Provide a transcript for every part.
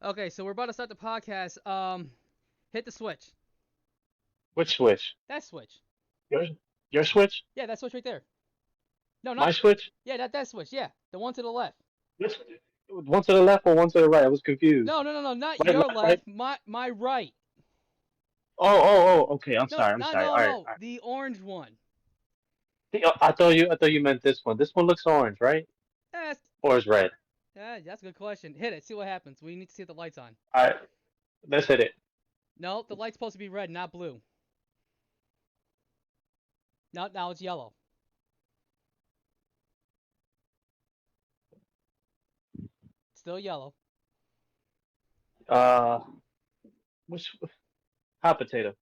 Okay, so we're about to start the podcast. Hit the switch. Which switch? That switch. Your your switch? Yeah, that switch right there. No, My not. switch? Yeah, that switch. Yeah, the one to the left. Which one to the left or one to the right? I was confused. No, not Right, your left, right. left. My right. Oh. Okay, I'm No, sorry. I'm no, sorry. no, All right, no. all right. The orange one. I thought you meant this one. This one looks orange, right? That's Or is red? that's a good question. Hit it. See what happens. We need to see if the lights on. All right, let's hit it. No, the light's supposed to be red, not blue. No, now it's yellow. Still yellow. Uh, which hot potato?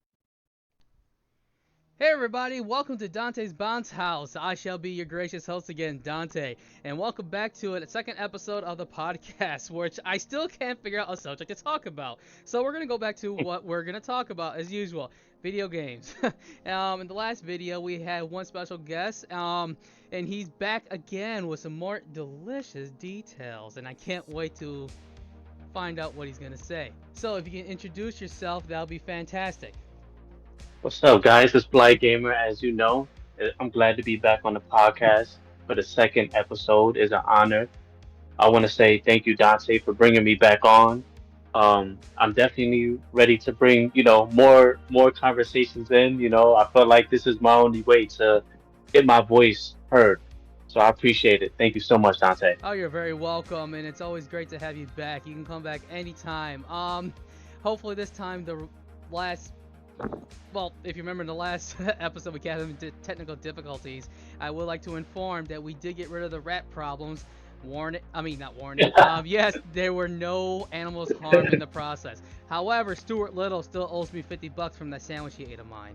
Hey everybody, welcome to Dante's Bounce House. I shall be your gracious host again, Dante, and welcome back to a second episode of the podcast, which I still can't figure out a subject to talk about. So we're gonna go back to what we're gonna talk about as usual, video games. In the last video, we had one special guest, and he's back again with some more delicious details, and I can't wait to find out what he's gonna say. So if you can introduce yourself, that'll be fantastic. What's up, guys? It's FlyGamer. As you know, I'm glad to be back on the podcast for the second episode. It's an honor. I want to say thank you, Dante, for bringing me back on. I'm definitely ready to bring, more conversations in. I feel like this is my only way to get my voice heard. So I appreciate it. Thank you so much, Dante. Oh, you're very welcome, and it's always great to have you back. You can come back anytime. Hopefully this time the last, well, if you remember in the last episode we had some technical difficulties. I would like to inform that we did get rid of the rat problems. Warning, I mean not warning. Yes, there were no animals harmed in the process. However, Stuart Little still owes me $50 from that sandwich he ate of mine.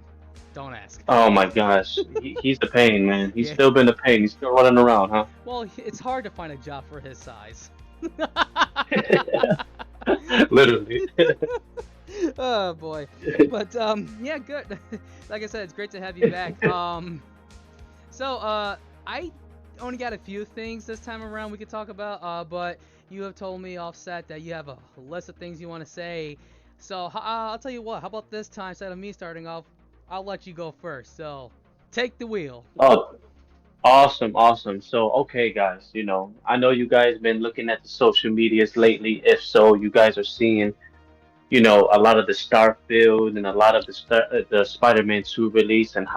Don't ask. Oh my gosh, he's the pain, man. He's Yeah. still been the pain. He's still running around, huh? Well, it's hard to find a job for his size. Literally. Oh boy, but yeah, good. Like I said, it's great to have you back. I only got a few things this time around we could talk about. But you have told me offset that you have a list of things you want to say. So I'll tell you what. How about this time, instead of me starting off, I'll let you go first. So take the wheel. Oh, awesome. So, okay, guys, I know you guys been looking at the social medias lately. If so, you guys are seeing, a lot of the Starfield and a lot of the Spider-Man 2 release and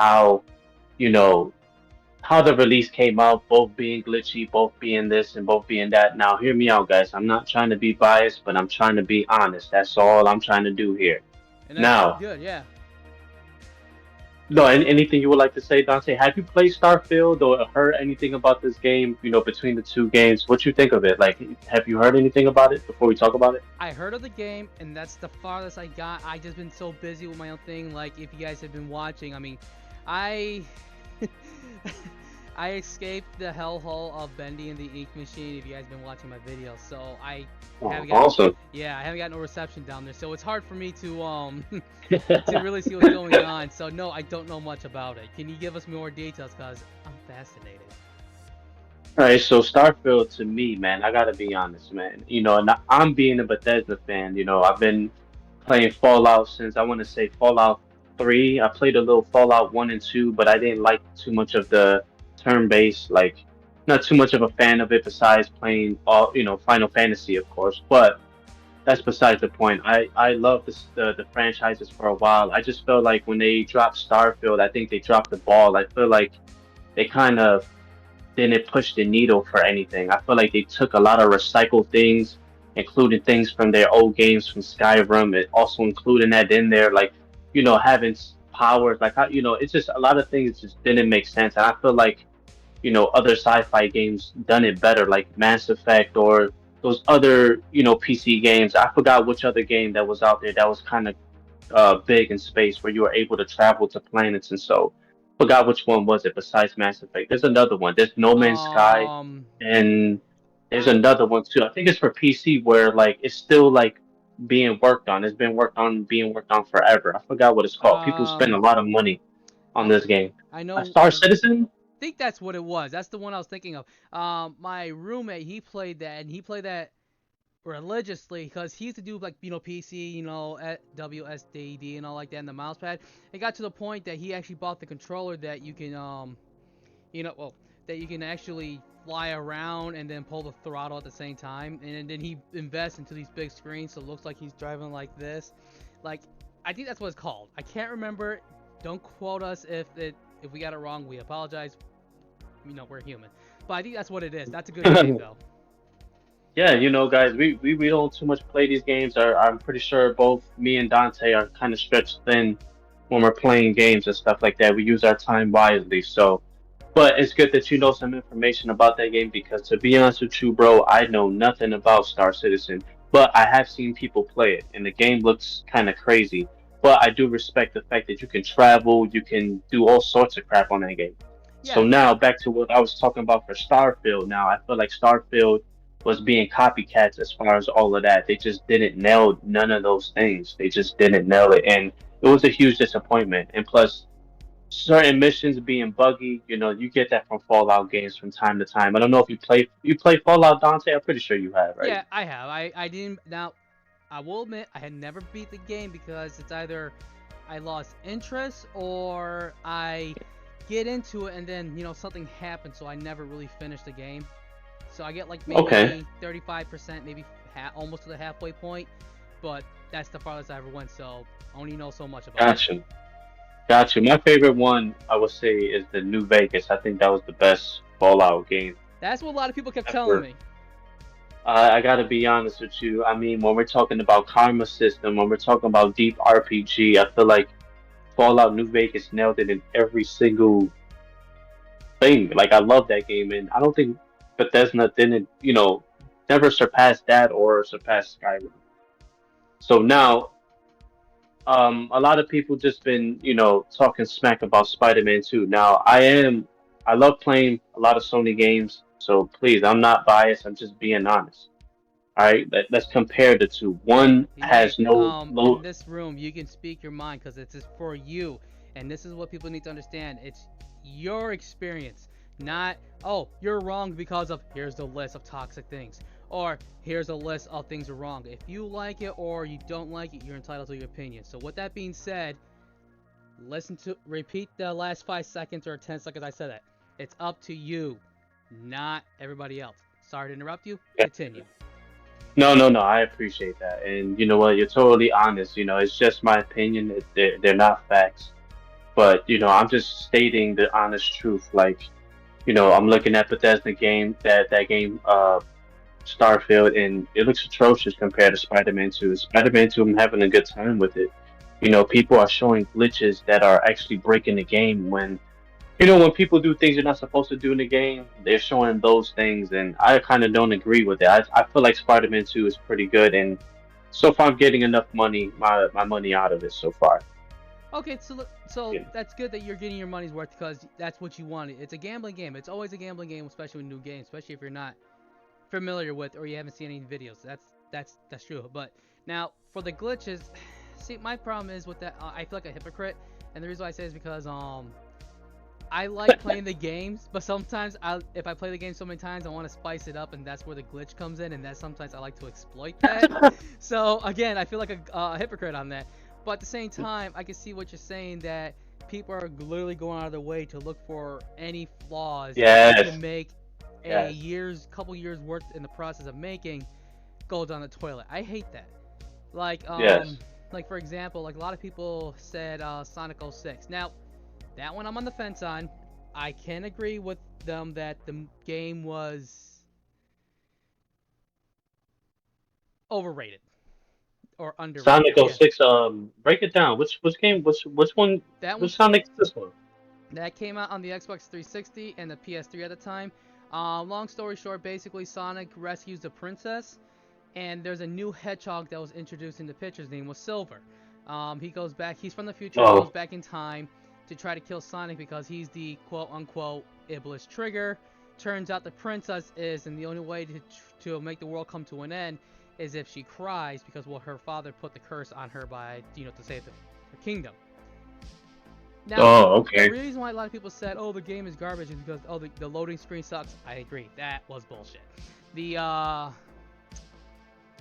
you know, how the release came out, both being glitchy, both being this and both being that. Now, hear me out, guys. I'm not trying to be biased, but I'm trying to be honest. That's all I'm trying to do here. And that's Now, good. Yeah. no, anything you would like to say, Dante? Have you played Starfield or heard anything about this game? Between the two games, what you think of it? Like, have you heard anything about it before we talk about it? I heard of the game, and that's the farthest I got. I just been so busy with my own thing. Like, if you guys have been watching, I mean, I I escaped the hellhole of Bendy and the Ink Machine. If you guys been watching my videos, so I Oh, haven't got, awesome. yeah, I haven't got no reception down there. So it's hard for me to to really see what's going on. So no, I don't know much about it. Can you give us more details? Cause I'm fascinated. All right, so Starfield to me, man, I gotta be honest, man. And I'm being a Bethesda fan. I've been playing Fallout since I want to say Fallout 3. I played a little Fallout 1 and 2, but I didn't like too much of the turn-based, like not too much of a fan of it besides playing all, Final Fantasy, of course. But that's besides the point. I love the franchises for a while. I just felt like when they dropped Starfield, I think they dropped the ball. I feel like they kind of didn't push the needle for anything. I feel like they took a lot of recycled things, including things from their old games from Skyrim, and also including that in there, like having powers, like it's just a lot of things just didn't make sense. And I feel like other sci-fi games done it better, like Mass Effect or those other PC games. I forgot which other game that was out there that was kind of big in space where you were able to travel to planets and so. Forgot which one was it besides Mass Effect. There's another one. There's No Man's Sky, Um, and there's I another one too. I think it's for PC where like it's still like being worked on. It's been being worked on forever. I forgot what it's called. People spend a um lot of money on I this game. I A know. Star Citizen? Think that's what it was. That's the one I was thinking of. My roommate, he played that, and he played that. religiously because he used to do like PC, WSDD and all like that, and the mouse pad. It got to the point that he actually bought the controller that you can well, that you can actually fly around and then pull the throttle at the same time, and then he invests into these big screens so it looks like he's driving like this. Like, I think that's what it's called. I can't remember. Don't quote us if we got it wrong. We apologize. We're human. But I think that's what it is. That's a good game though. Yeah, guys, we don't too much play these games. I'm pretty sure both me and Dante are kind of stretched thin when we're playing games and stuff like that. We use our time wisely. So, but it's good that you know some information about that game because to be honest with you, bro, I know nothing about Star Citizen, but I have seen people play it, and the game looks kind of crazy. But I do respect the fact that you can travel, you can do all sorts of crap on that game. So Yeah, now back to what I was talking about for Starfield. Now I feel like Starfield was being copycats as far as all of that. They just didn't nail none of those things. They just didn't nail it, and it was a huge disappointment. And plus, certain missions being buggy, you get that from Fallout games from time to time. I don't know if you play Fallout, Dante. I'm pretty sure you have, right? yeah, I have. I didn't. Now, I will admit I had never beat the game because it's either I lost interest or I get into it and then something happens, so I never really finished the game. So I get like Okay, maybe 35%, maybe almost to the halfway point, but that's the farthest I ever went. So I only know so much about it. gotcha, gotcha. My favorite one, I would say, is the New Vegas. I think that was the best Fallout game That's what a lot of people kept telling ever. me. I gotta be honest with you. I mean, when we're talking about karma system, when we're talking about deep RPG, I feel like Fallout New Vegas nailed it in every single thing. Like I love that game, and I don't think Bethesda didn't, never surpassed that or surpassed Skyrim. So now, a lot of people just been, talking smack about Spider-Man 2. Now, I love playing a lot of Sony games, so please, I'm not biased. I'm just being honest. All right, let's compare the two. One Hey, has no in low. this room, you can speak your mind because it's just for you, and this is what people need to understand. It's your experience, not you're wrong because of here's the list of toxic things, or here's a list of things are wrong. If you like it or you don't like it, you're entitled to your opinion. So with that being said, repeat the last 5 seconds or 10 seconds I said that. It's up to you, not everybody else. Sorry to interrupt you. Continue. No, no, no. I appreciate that, and you know what? You're totally honest. It's just my opinion. They're not facts, but I'm just stating the honest truth. Like, I'm looking at Bethesda game that game, Starfield, and it looks atrocious compared to Spider-Man 2. Spider-Man 2, I'm having a good time with it. People are showing glitches that are actually breaking the game when people do things you're not supposed to do in the game, they're showing those things, and I kind of don't agree with it. I feel like Spider-Man 2 is pretty good, and so far I'm getting enough money, my money out of it so far. Okay, so Yeah. that's good that you're getting your money's worth because that's what you wanted. It's a gambling game. It's always a gambling game, especially with new games, especially if you're not familiar with or you haven't seen any videos. That's true. But now for the glitches, see, my problem is with that. I feel like a hypocrite, and the reason why I say is because I like playing the games, but sometimes if I play the game so many times, I want to spice it up, and that's where the glitch comes in, and that sometimes I like to exploit that. So again, I feel like a hypocrite on that. But at the same time, I can see what you're saying that people are literally going out of their way to look for any flaws to Yes, make a yes, couple years worth in the process of making go down the toilet. I hate that. Like yes. like for example, like a lot of people said Sonic 06. Now that one I'm on the fence on. I can agree with them that the game was overrated or underrated. Sonic Yeah, 06, break it down. Which game? Which one? that Which was Sonic is this one? that came out on the Xbox 360 and the PS3 at the time. Long story short, basically Sonic rescues the princess, and there's a new hedgehog that was introduced in the picture. His name was Silver. He goes back. He's from the future. He goes Oh, back in time to try to kill Sonic because he's the quote-unquote Iblis trigger. Turns out the princess is, and the only way to make the world come to an end is if she cries because her father put the curse on her by to save her kingdom. Now, oh, the okay. reason why a lot of people said, "Oh, the game is garbage," is because the loading screen sucks. I agree, that was bullshit. The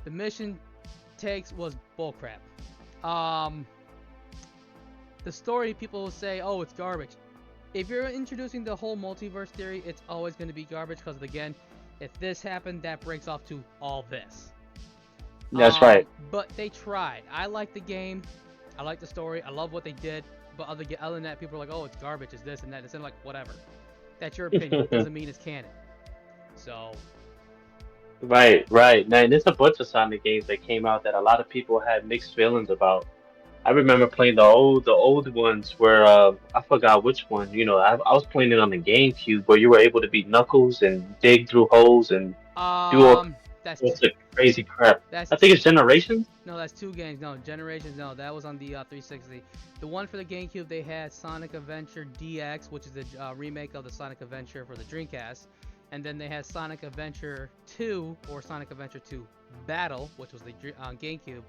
The mission takes was bullcrap. Um, the story, people will say, oh, it's garbage. If you're introducing the whole multiverse theory, it's always going to be garbage because, again, if this happened, that breaks off to all this. That's right. But they tried. I like the game. I like the story. I love what they did. But other than that, people are like, oh, it's garbage. It's this and that. It's like, whatever. That's your opinion. It doesn't mean it's canon. So. Right, right. Man, there's a bunch of Sonic games that came out that a lot of people had mixed feelings about. I remember playing the old ones where I forgot which one. I was playing it on the GameCube where you were able to beat Knuckles and dig through holes and do all That's sorts of crazy crap. that's I think it's Generations. no, that's two games. No, Generations. No, that was on the 360. The one for the GameCube, they had Sonic Adventure DX, which is a remake of the Sonic Adventure for the Dreamcast, and then they had Sonic Adventure 2 or Sonic Adventure 2 Battle, which was the GameCube.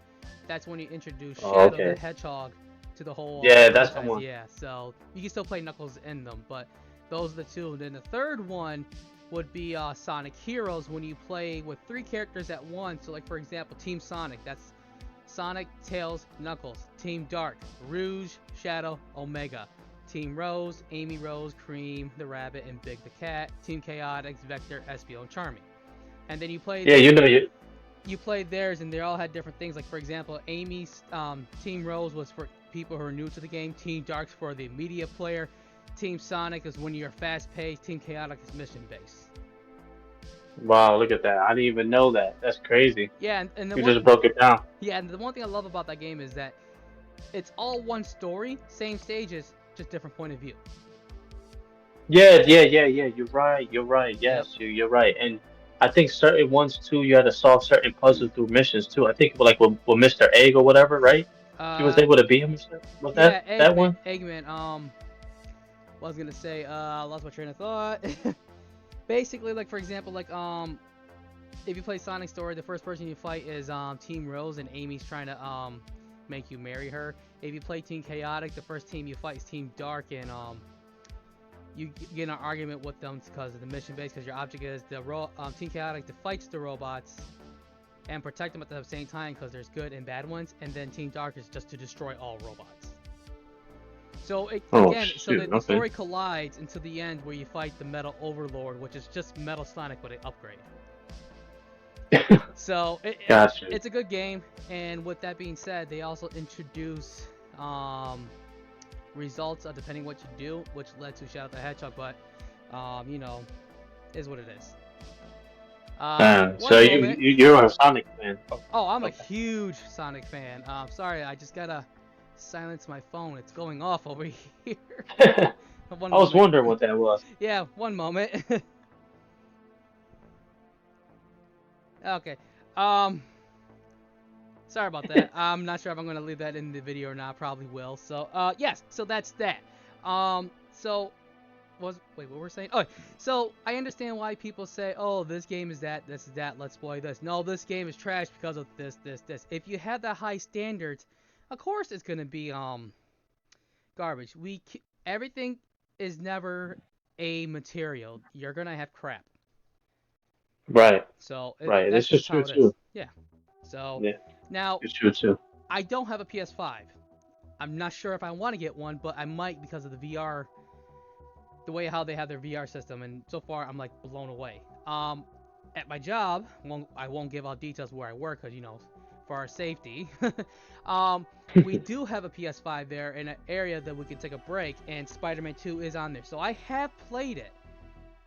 That's when you introduced Shadow the Hedgehog to the whole Yeah, that's the one. Yeah, so you can still play Knuckles in them, but those are the two. And then the third one would be Sonic Heroes, when you play with 3 characters at once. So, like, for example, Team Sonic, that's Sonic, Tails, Knuckles. Team Dark, Rouge, Shadow, Omega. Team Rose, Amy Rose, Cream, the Rabbit, and Big the Cat. Team Chaotix, Vector, Espio, and Charming. And then you play... Yeah, you played theirs, and they all had different things. Like, for example, Amy's Team Rose was for people who are new to the game. Team Dark's for the media player. Team Sonic is when you're fast-paced. Team Chaotic is mission-based. Wow, look at that. I didn't even know that. That's crazy. Yeah, and you just broke it down. Yeah, and the one thing I love about that game is that it's all one story, same stages, just different point of view. Yeah. You're right. Yes, Yep. you're right. And I think certain ones too, you had to solve certain puzzles through missions too. I think like with Mr. Egg or whatever, right? He was able to beat him. Was Yeah, that one? Eggman. What I was gonna say, I lost my train of thought. Basically, like, for example, like, if you play Sonic Story, the first person you fight is Team Rose, and Amy's trying to make you marry her. If you play Team Chaotic, the first team you fight is Team Dark, and you get in an argument with them because of the mission base, because your object is Team Chaotic fights the robots and protect them at the same time, because there's good and bad ones, and then Team Dark is just to destroy all robots. So the story collides until the end, where you fight the Metal Overlord, which is just Metal Sonic with an upgrade. So it's a good game. And with that being said, they also introduce results of depending what you do, which led to Shadow the Hedgehog, but is what it is. So you're a Sonic fan. Oh, I'm a huge Sonic fan. Sorry, I just gotta silence my phone. It's going off over here. I was wondering what that was. Yeah, one moment. Okay. Sorry about that. I'm not sure if I'm gonna leave that in the video or not. Probably will. So, yes. So that's that. Wait, what were we saying? Oh, so I understand why people say, "Oh, this game is that, this is that. Let's play this." No, this game is trash because of this. If you have that high standards, of course it's gonna be garbage. Everything is never a material. You're gonna have crap. Right. So right. That's just true too. Yeah. So yeah. Now it's true too. I don't have a PS5. I'm not sure if I want to get one, but I might because of the VR, the way how they have their VR system, and so far I'm like blown away. At my job, I won't give out details where I work because for our safety. We do have a PS5 there in an area that we can take a break, and Spider-Man 2 is on there. So I have played it.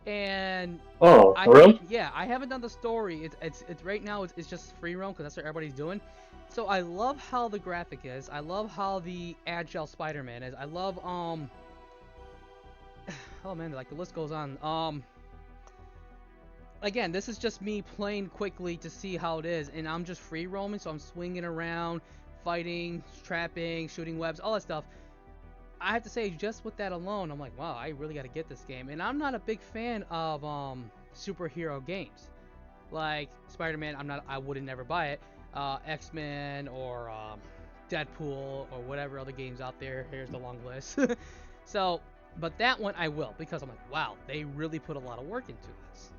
And really? Yeah, I haven't done the story. It's right now. It's just free roam because that's what everybody's doing. So I love how the graphic is. I love how the agile Spider-Man is. I love oh man, like the list goes on. Again, this is just me playing quickly to see how it is, and I'm just free roaming, so I'm swinging around, fighting, trapping, shooting webs, all that stuff. I have to say, just with that alone, I'm like, wow, I really got to get this game. And I'm not a big fan of superhero games, like Spider-Man. I wouldn't never buy it. X-Men or Deadpool or whatever other games out there. Here's the long list. But that one I will, because I'm like, wow, they really put a lot of work into this.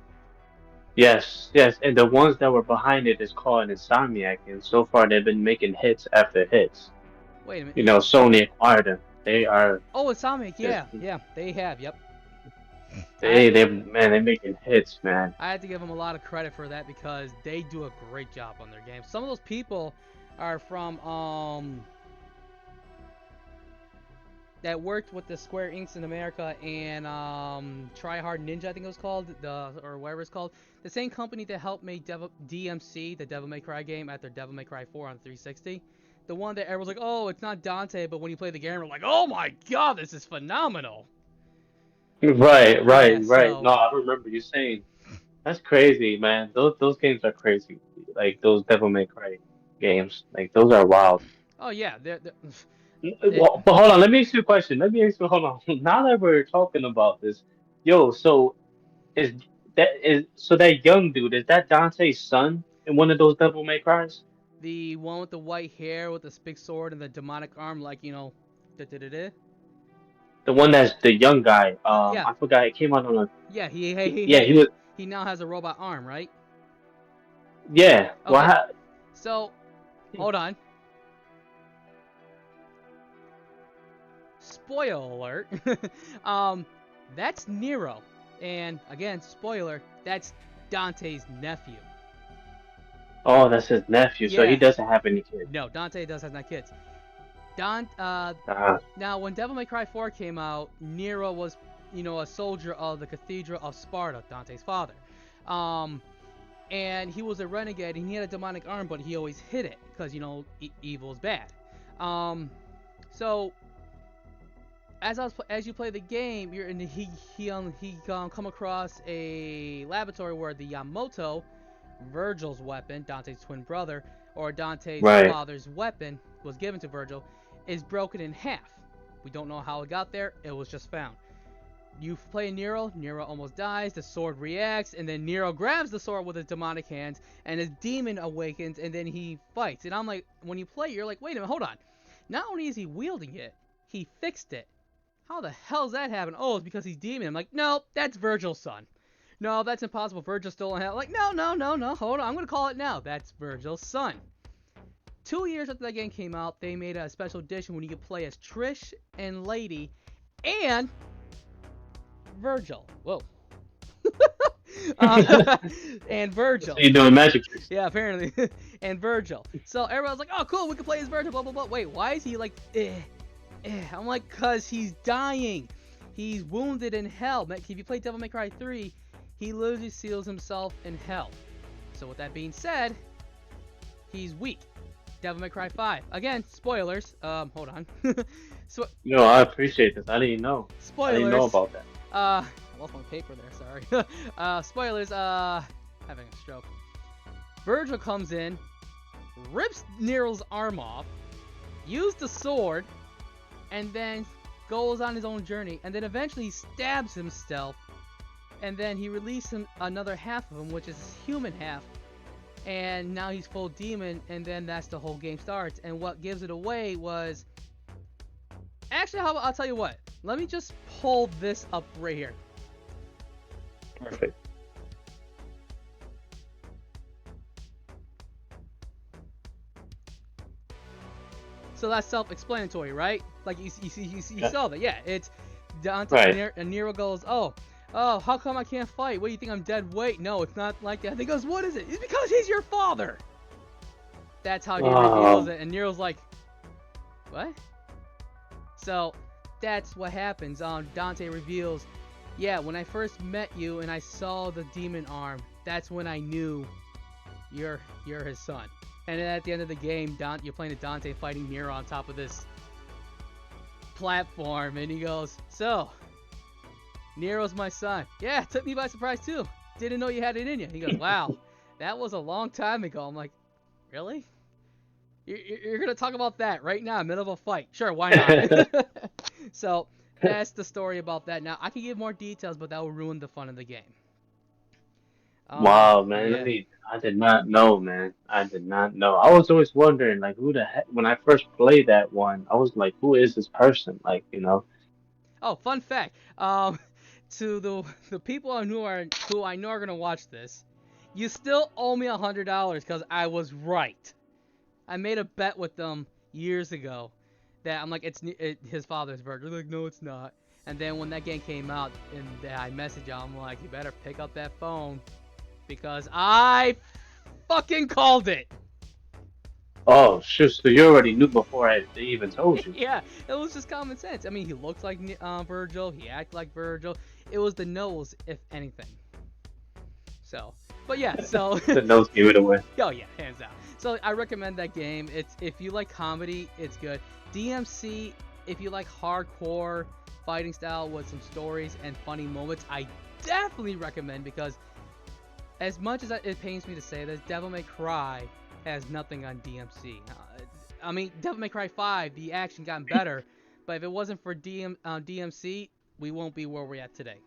Yes, yes, and the ones that were behind it is called Insomniac, and so far they've been making hits after hits. Wait a minute. You know, Sony acquired them. They are Oh, it's Atomic. just Yeah, yeah, they have. Yep. I have they to. they man, they're making hits, man. I have to give them a lot of credit for that because they do a great job on their games. Some of those people are from that worked with the Square Inks in America and Try Hard Ninja, I think it was called, or whatever it's called. The same company that helped make DMC, the Devil May Cry game, at their Devil May Cry 4 on 360. The one that everyone's like, oh, it's not Dante, but when you play the game, we're like, oh my god, this is phenomenal. Right, Yeah, right. so, No, I remember you saying that's crazy, man. Those games are crazy. Like those Devil May Cry games, like those are wild. oh yeah, it, Well, but hold on, let me ask you a question. Let me ask you, hold on. Now that we're talking about this, yo, so is that young dude? Is that Dante's son in one of those Devil May Cries? the one with the white hair with the big sword and the demonic arm, like, da da da da. The one that's the young guy. Yeah, I forgot. It came out on a. yeah, Yeah, he was. he now has a robot arm, right? Yeah. Okay, Well, so hold on. Spoiler alert. um, that's Nero, and again, spoiler. That's Dante's nephew. oh, that's his nephew, so he Yeah, doesn't have any kids. no, Dante does have not kids. Don. Uh, Now when Devil May Cry 4 came out, Nero was, a soldier of the Cathedral of Sparta, Dante's father. Um, and he was a renegade, and he had a demonic arm, but he always hid it because evil is bad. Um, so as you play the game, you're in the, he come across a laboratory where the Yamato, Virgil's weapon, Dante's twin brother, or Dante's right. father's weapon was given to Virgil, is broken in half. We don't know how it got there. It was just found. You play Nero. Nero almost dies. The sword reacts, and then Nero grabs the sword with his demonic hands, and his demon awakens, and then he fights. And I'm like, when you play, you're like, wait a minute, hold on. Not only is he wielding it, he fixed it. How the hell's that happen? Oh, it's because he's demon. I'm like, no, that's Virgil's son. No, that's impossible. Virgil's stolen hell. Like, no, no, no, no. Hold on. I'm gonna call it now. That's Virgil's son. 2 years after that game came out, they made a special edition when you could play as Trish and Lady and Virgil. Whoa. And So Virgil. you're doing magic tricks. Yeah, apparently. And Virgil. So everyone's like, oh, cool, we can play as Virgil, blah, blah, blah. Wait, why is he like, I'm like, cause he's dying. He's wounded in hell. If you play Devil May Cry 3, he literally seals himself in hell. So with that being said, he's weak. Devil May Cry 5. Again, spoilers. Hold on. No, I appreciate this. I didn't know. I didn't know Spoilers. about that. I lost my paper there, sorry. Spoilers, having a stroke. Virgil comes in, rips Nero's arm off, uses the sword, and then goes on his own journey, and then eventually stabs himself, and then he releases another half of him, which is his human half, and now he's full demon, and then that's the whole game starts. And what gives it away was... Actually, I'll tell you what. Let me just pull this up right here. Perfect. So that's self-explanatory, right? Like you Yeah. saw that, yeah. It's Dante Right. and Nero goes, oh, how come I can't fight? What do you think I'm dead? Wait, no, it's not like that. And he goes, what is it? It's because he's your father. That's how he reveals it, and Nero's like, what? So that's what happens. Dante reveals, yeah, when I first met you and I saw the demon arm, that's when I knew you're his son. And then at the end of the game, you're playing a Dante fighting Nero on top of this platform, and he goes, so, Nero's my son. Yeah, it took me by surprise too. Didn't know you had it in you. He goes, wow, that was a long time ago. I'm like, really? You're going to talk about that right now in the middle of a fight? Sure, why not? So, that's the story about that. Now, I can give more details, but that will ruin the fun of the game. Wow, man. Yeah. I did not know, man. I did not know. I was always wondering, like, who the heck, when I first played that one, I was like, who is this person? Like, you know? Oh, fun fact. To the people who I know are gonna watch this, You still owe me $100 because I was right. I made a bet with them years ago that I'm like, his father's birthday. They're like, no, it's not. And then when that game came out, and I messaged him, I'm like, you better pick up that phone because I fucking called it. Oh, shoot. So you already knew before they even told you. Yeah, it was just common sense. I mean, he looked like Virgil. He acted like Virgil. It was the nose, if anything. So, but yeah, so The nose gave it away. oh yeah, hands down. So I recommend that game. It's if you like comedy, it's good. DMC, if you like hardcore fighting style with some stories and funny moments, I definitely recommend because as much as it pains me to say this, Devil May Cry has nothing on DMC. I mean, Devil May Cry 5, the action got better, but if it wasn't for DMC, we won't be where we're at today.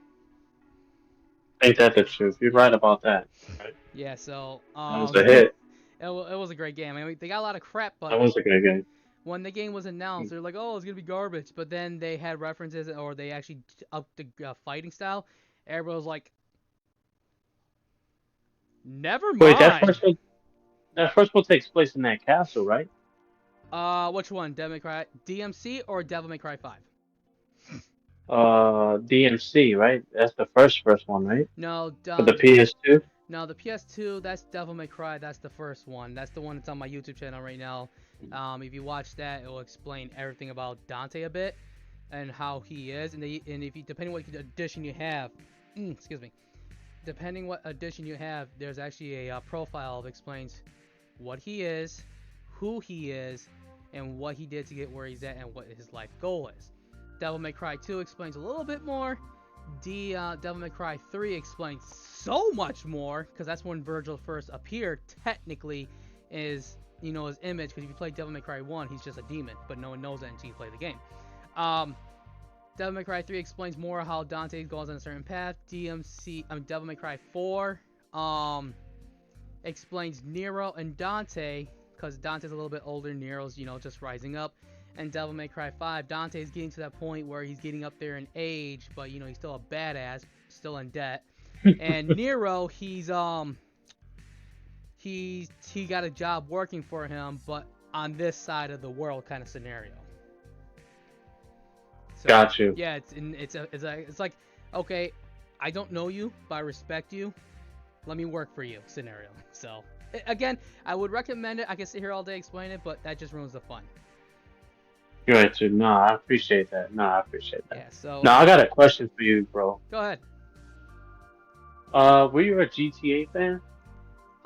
Ain't that the truth? You're right about that. Right? Yeah, so That was a hit. it was a great game. I mean, they got a lot of crap, but That was a good game. when the game was announced, they're like, "Oh, it's gonna be garbage," but then they had references, or they actually upped the fighting style. Everybody was like, "Never Wait, mind." that first one takes place in that castle, right? Which one? Devil May Cry DMC or Devil May Cry 5? DMC, right? That's the first one, right? No, For the PS2. no, the PS2. That's Devil May Cry. That's the first one. That's the one that's on my YouTube channel right now. If you watch that, it will explain everything about Dante a bit and how he is, and if you depending what edition you have, excuse me, depending what edition you have, there's actually a profile that explains what he is, who he is, and what he did to get where he's at, and what his life goal is. Devil May Cry 2 explains a little bit more. Devil May Cry 3 explains so much more, because that's when Virgil first appeared, technically, is, his image, because if you play Devil May Cry 1, he's just a demon, but no one knows that until you play the game. Devil May Cry 3 explains more how Dante goes on a certain path. Devil May Cry 4, explains Nero and Dante, because Dante's a little bit older, Nero's, just rising up. And Devil May Cry 5, Dante's getting to that point where he's getting up there in age, but he's still a badass, still in debt. And Nero, he got a job working for him, but on this side of the world kind of scenario. So, Got you. Yeah, it's like, okay, I don't know you, but I respect you. Let me work for you scenario. So again, I would recommend it. I can sit here all day explaining it, but that just ruins the fun. You're right, too. No, I appreciate that. Yeah, so Now I got a question for you, bro. Go ahead. Were you a GTA fan?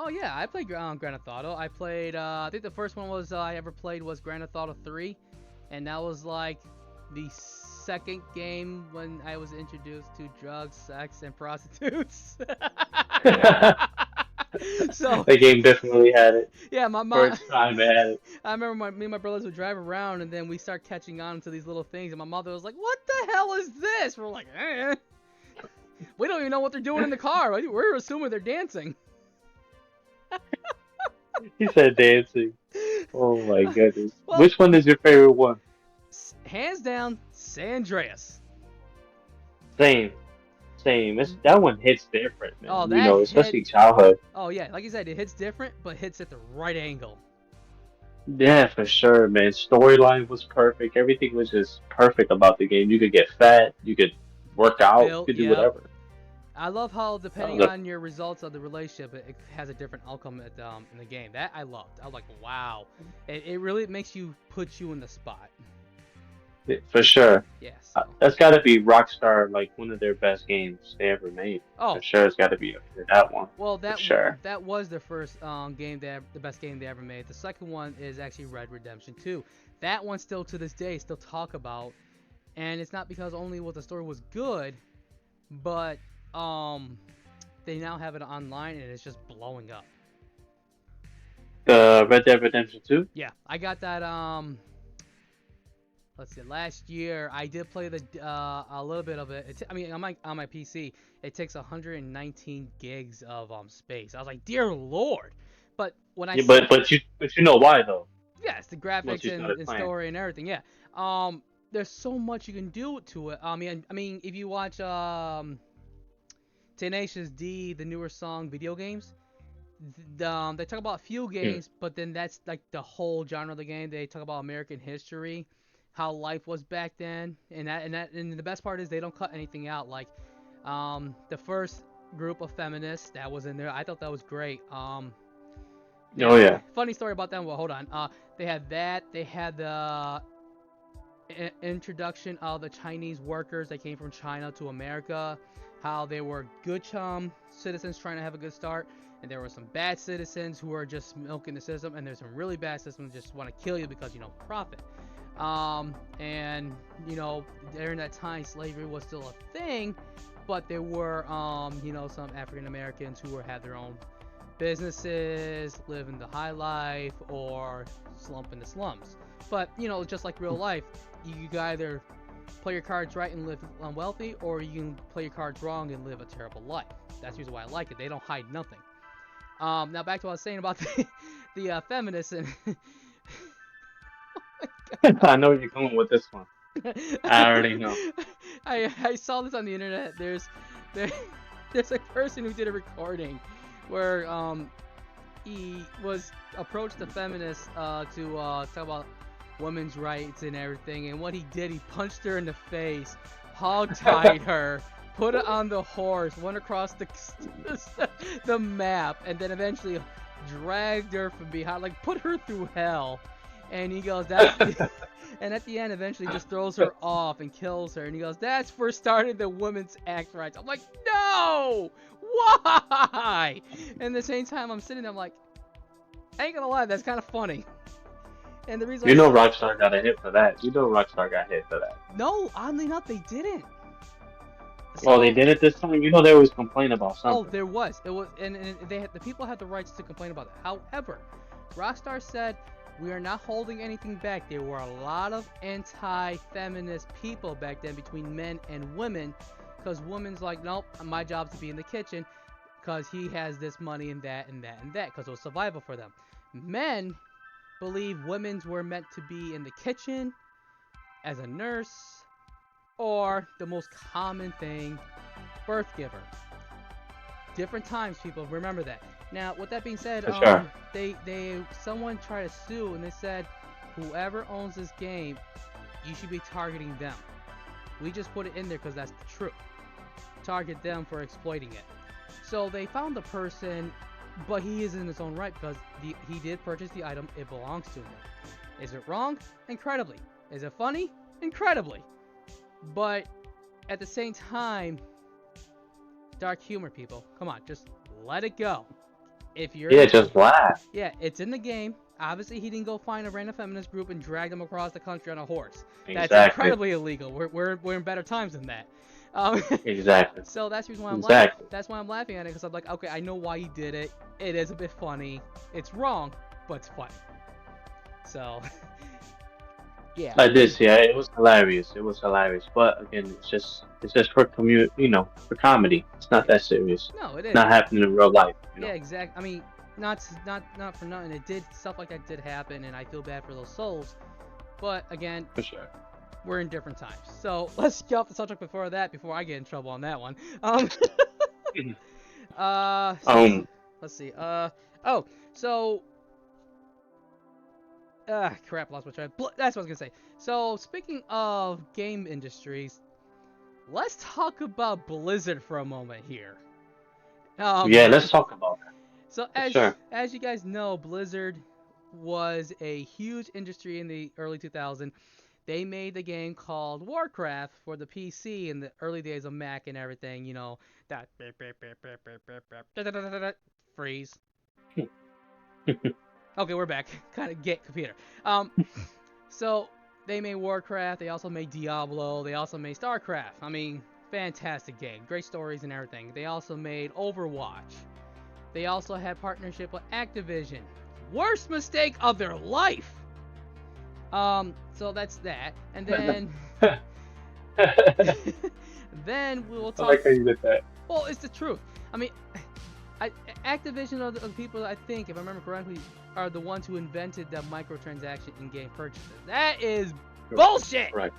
Oh yeah, I played Grand Theft Auto. I played. I think the first one I ever played was Grand Theft Auto 3, and that was like the second game when I was introduced to drugs, sex, and prostitutes. So the game definitely had it. Yeah, my mom. First time it had it. I remember me and my brothers would drive around, and then we start catching on to these little things, and my mother was like, "What the hell is this?" We're like, "Eh." We don't even know what they're doing in the car. We're assuming they're dancing. He said dancing. Oh my goodness. Well, which one is your favorite one? Hands down, San Andreas. Same. That one hits different, man. Oh, especially childhood. Oh yeah, like you said, it hits different, but hits at the right angle. Yeah, for sure, man. Storyline was perfect. Everything was just perfect about the game. You could get fat. You could work out. You could do whatever. I love how, depending on your results of the relationship, it has a different outcome in the game. That I loved. I was like, wow. It really makes you put you in the spot. For sure. Yes. That's got to be Rockstar, like one of their best games they ever made. Oh, for sure, it's got to be that one. Well, that was their first the best game they ever made. The second one is actually Red Redemption 2. That one still to this day still talk about, and it's not because only what the story was good, but they now have it online and it's just blowing up. The Red Dead Redemption 2? Yeah, I got that let's see, last year I did play a little bit of it. On my PC, it takes 119 gigs of space. I was like, dear lord! But when I but you know why though? Yes, the graphics and story and everything. Yeah. There's so much you can do to it. I mean, if you watch Tenacious D, the newer song video games, they talk about a few games, but then that's like the whole genre of the game. They talk about American history, how life was back then, and the best part is they don't cut anything out. Like, the first group of feminists that was in there, I thought that was great. Oh yeah. Funny story about them. Well, hold on. They had that. They had the introduction of the Chinese workers that came from China to America. How they were good citizens trying to have a good start, and there were some bad citizens who were just milking the system, and there's some really bad systems that just want to kill you because, profit. And during that time, slavery was still a thing, but there were some African Americans who had their own businesses, living the high life, or slump in the slums. But just like real life, you can either play your cards right and live unwealthy, or you can play your cards wrong and live a terrible life. That's usually why I like it. They don't hide nothing. Now back to what I was saying about the feminists and. I know you're going with this one. I already know. I saw this on the internet. There's a person who did a recording where he was approached the feminists to talk about women's rights and everything, and what he did, he punched her in the face, hog-tied her, put her on the horse, went across the map, and then eventually dragged her from behind, like put her through hell. And he goes, and at the end, eventually just throws her off and kills her. And he goes, that's for starting the women's act rights. I'm like, no! Why? And at the same time, I'm sitting there, I'm like, I ain't gonna lie, that's kind of funny. And the reason Rockstar got a hit for that. Rockstar got hit for that. No, oddly enough, they didn't. Well, they did it this time. They always complain about something. Oh, there was. It was, and the people had the rights to complain about it. However, Rockstar said, we are not holding anything back. There were a lot of anti-feminist people back then between men and women, because women's like, nope, my job's to be in the kitchen, because he has this money and that and that and that, because it was survival for them. Men believe women's were meant to be in the kitchen, as a nurse, or the most common thing, birth giver. Different times, people, remember that. Now, with that being said, sure. someone tried to sue, and they said, whoever owns this game, you should be targeting them. We just put it in there because that's the truth. Target them for exploiting it. So they found the person, but he is in his own right because he did purchase the item. It belongs to him. Is it wrong? Incredibly. Is it funny? Incredibly. But at the same time, dark humor, people. Come on, just let it go. If you're just laugh. Yeah, it's in the game. Obviously, he didn't go find a random feminist group and drag them across the country on a horse. Exactly. That's incredibly illegal. We're in better times than that. Exactly. So that's the reason why I'm laughing. That's why I'm laughing at it, because I'm like, okay, I know why he did it. It is a bit funny. It's wrong, but it's funny. So, yeah. I did see it. It was hilarious. But again, it's just for for comedy. It's not that serious. No, it is. Not happening in real life. Yeah, exactly. I mean, not for nothing. It did, stuff like that did happen, and I feel bad for those souls. But again, for sure, we're in different times. So let's get off the subject before I get in trouble on that one. Let's see. Crap, lost my train. That's what I was gonna say. So speaking of game industries, let's talk about Blizzard for a moment here. Yeah, let's talk about that. So as you guys know, Blizzard was a huge industry in the early 2000s. They made the game called Warcraft for the PC in the early days of Mac and everything. You know, that freeze. Okay, we're back. Kind of get computer. So they made Warcraft. They also made Diablo. They also made StarCraft. I mean, fantastic game. Great stories and everything. They also made Overwatch. They also had partnership with Activision. Worst mistake of their life. So that's that. And then then we will talk. I like how you did that. Well, it's the truth. I mean, Activision are the people, I think, if I remember correctly, are the ones who invented the microtransaction in-game purchases. That is bullshit! Right.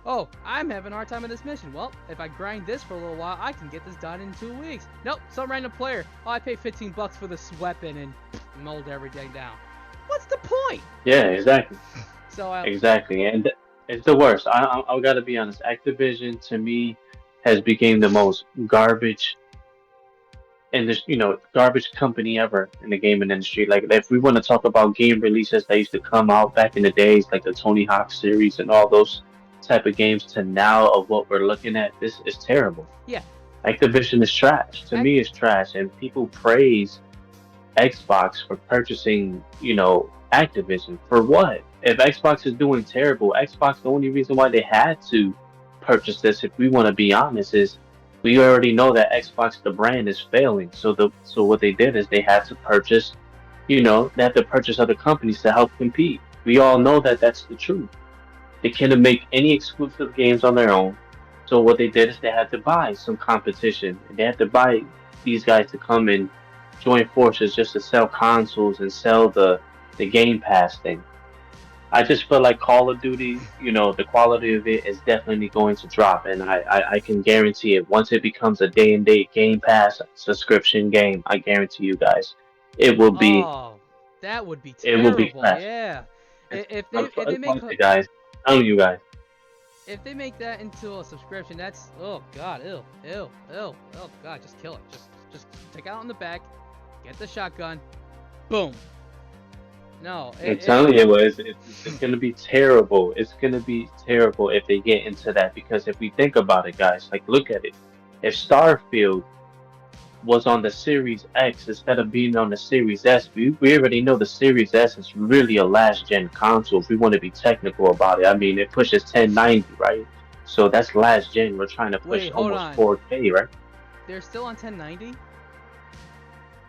Oh, I'm having a hard time in this mission. Well, if I grind this for a little while, I can get this done in 2 weeks. Nope, some random player. Oh, I paid $15 for this weapon and mold everything down. What's the point? Yeah, exactly. So, Exactly, and it's the worst. I gotta be honest. Activision to me has become the most garbage and this garbage company ever in the gaming industry. Like if we want to talk about game releases that used to come out back in the days, like the Tony Hawk series and all those type of games, to now of what we're looking at, this is terrible. yeah. Activision is trash. To me, it's trash, and people praise Xbox for purchasing, Activision for what? If Xbox is doing terrible, Xbox, the only reason why they had to purchase this, if we want to be honest, is we already know that Xbox the brand is failing. So what they did is they had to purchase, they had to purchase other companies to help compete. We all know that that's the truth. They couldn't make any exclusive games on their own. So what they did is they had to buy some competition. And they had to buy these guys to come and join forces just to sell consoles and sell the Game Pass thing. I just feel like Call of Duty, the quality of it is definitely going to drop, and I can guarantee it. Once it becomes a day and date Game Pass subscription game, I guarantee you guys, it will be Oh, that would be it will be terrible. trash. Yeah. It's, If they make guys, I'm telling you guys. if they make that into a subscription, that's oh god, ew, oh god, just kill it. Just take it out in the back, get the shotgun, boom. No, I'm telling you, it's going to be terrible. It's going to be terrible if they get into that, because if we think about it, guys, like look at it. If Starfield was on the Series X instead of being on the Series S, we already know the Series S is really a last gen console. If we want to be technical about it, I mean, it pushes 1090, right? So that's last gen. We're trying to push wait, hold almost on. 4K, right? They're still on 1090?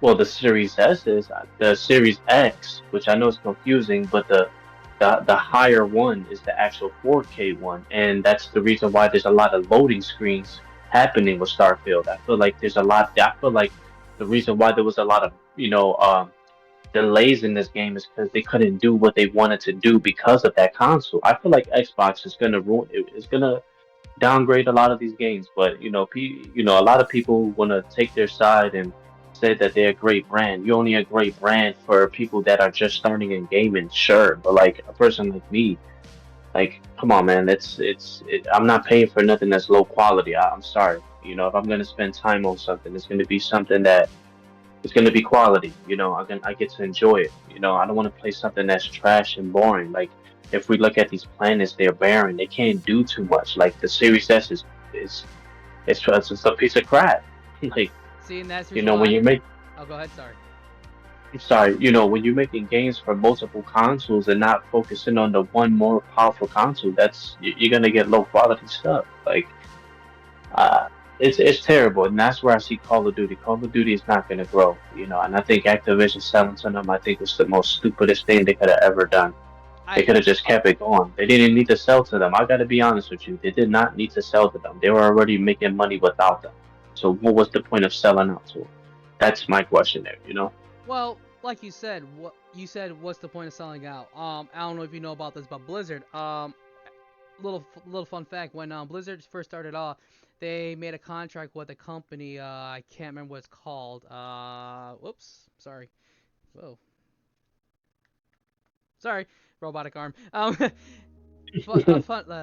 Well, the Series S is the Series X, which I know is confusing, but the higher one is the actual 4K one, and that's the reason why there's a lot of loading screens happening with Starfield. I feel like there's a lot. I feel like the reason why there was a lot of delays in this game is because they couldn't do what they wanted to do because of that console. I feel like Xbox is gonna ruin. Is gonna downgrade a lot of these games, but a lot of people want to take their side and say that they're a great brand. You're only a great brand for people that are just starting in gaming, sure, but like a person like me, like come on, man, I'm not paying for nothing that's low quality. I'm sorry, if I'm gonna spend time on something, it's gonna be something that it's gonna be quality. I get to enjoy it. I don't want to play something that's trash and boring. Like if we look at these planets, they're barren. They can't do too much. Like the Series S is it's just a piece of crap. Like See, and that's the reason when why. you make Oh, go ahead. Sorry. sorry, when you're making games for multiple consoles and not focusing on the one more powerful console, you're gonna get low quality stuff. Like uh, it's terrible, and that's where I see Call of Duty. Call of Duty is not gonna grow, and I think Activision selling to them, I think was the most stupidest thing they could have ever done. They I could have just kept it going. They didn't need to sell to them. I got to be honest with you. They did not need to sell to them. They were already making money without them. So what was the point of selling out to them? That's my question there. well, like you said, what's the point of selling out? I don't know if you know about this, but Blizzard. Little fun fact: when Blizzard first started off, they made a contract with a company. I can't remember what it's called. Whoops, sorry. Whoa, sorry, robotic arm. Blah,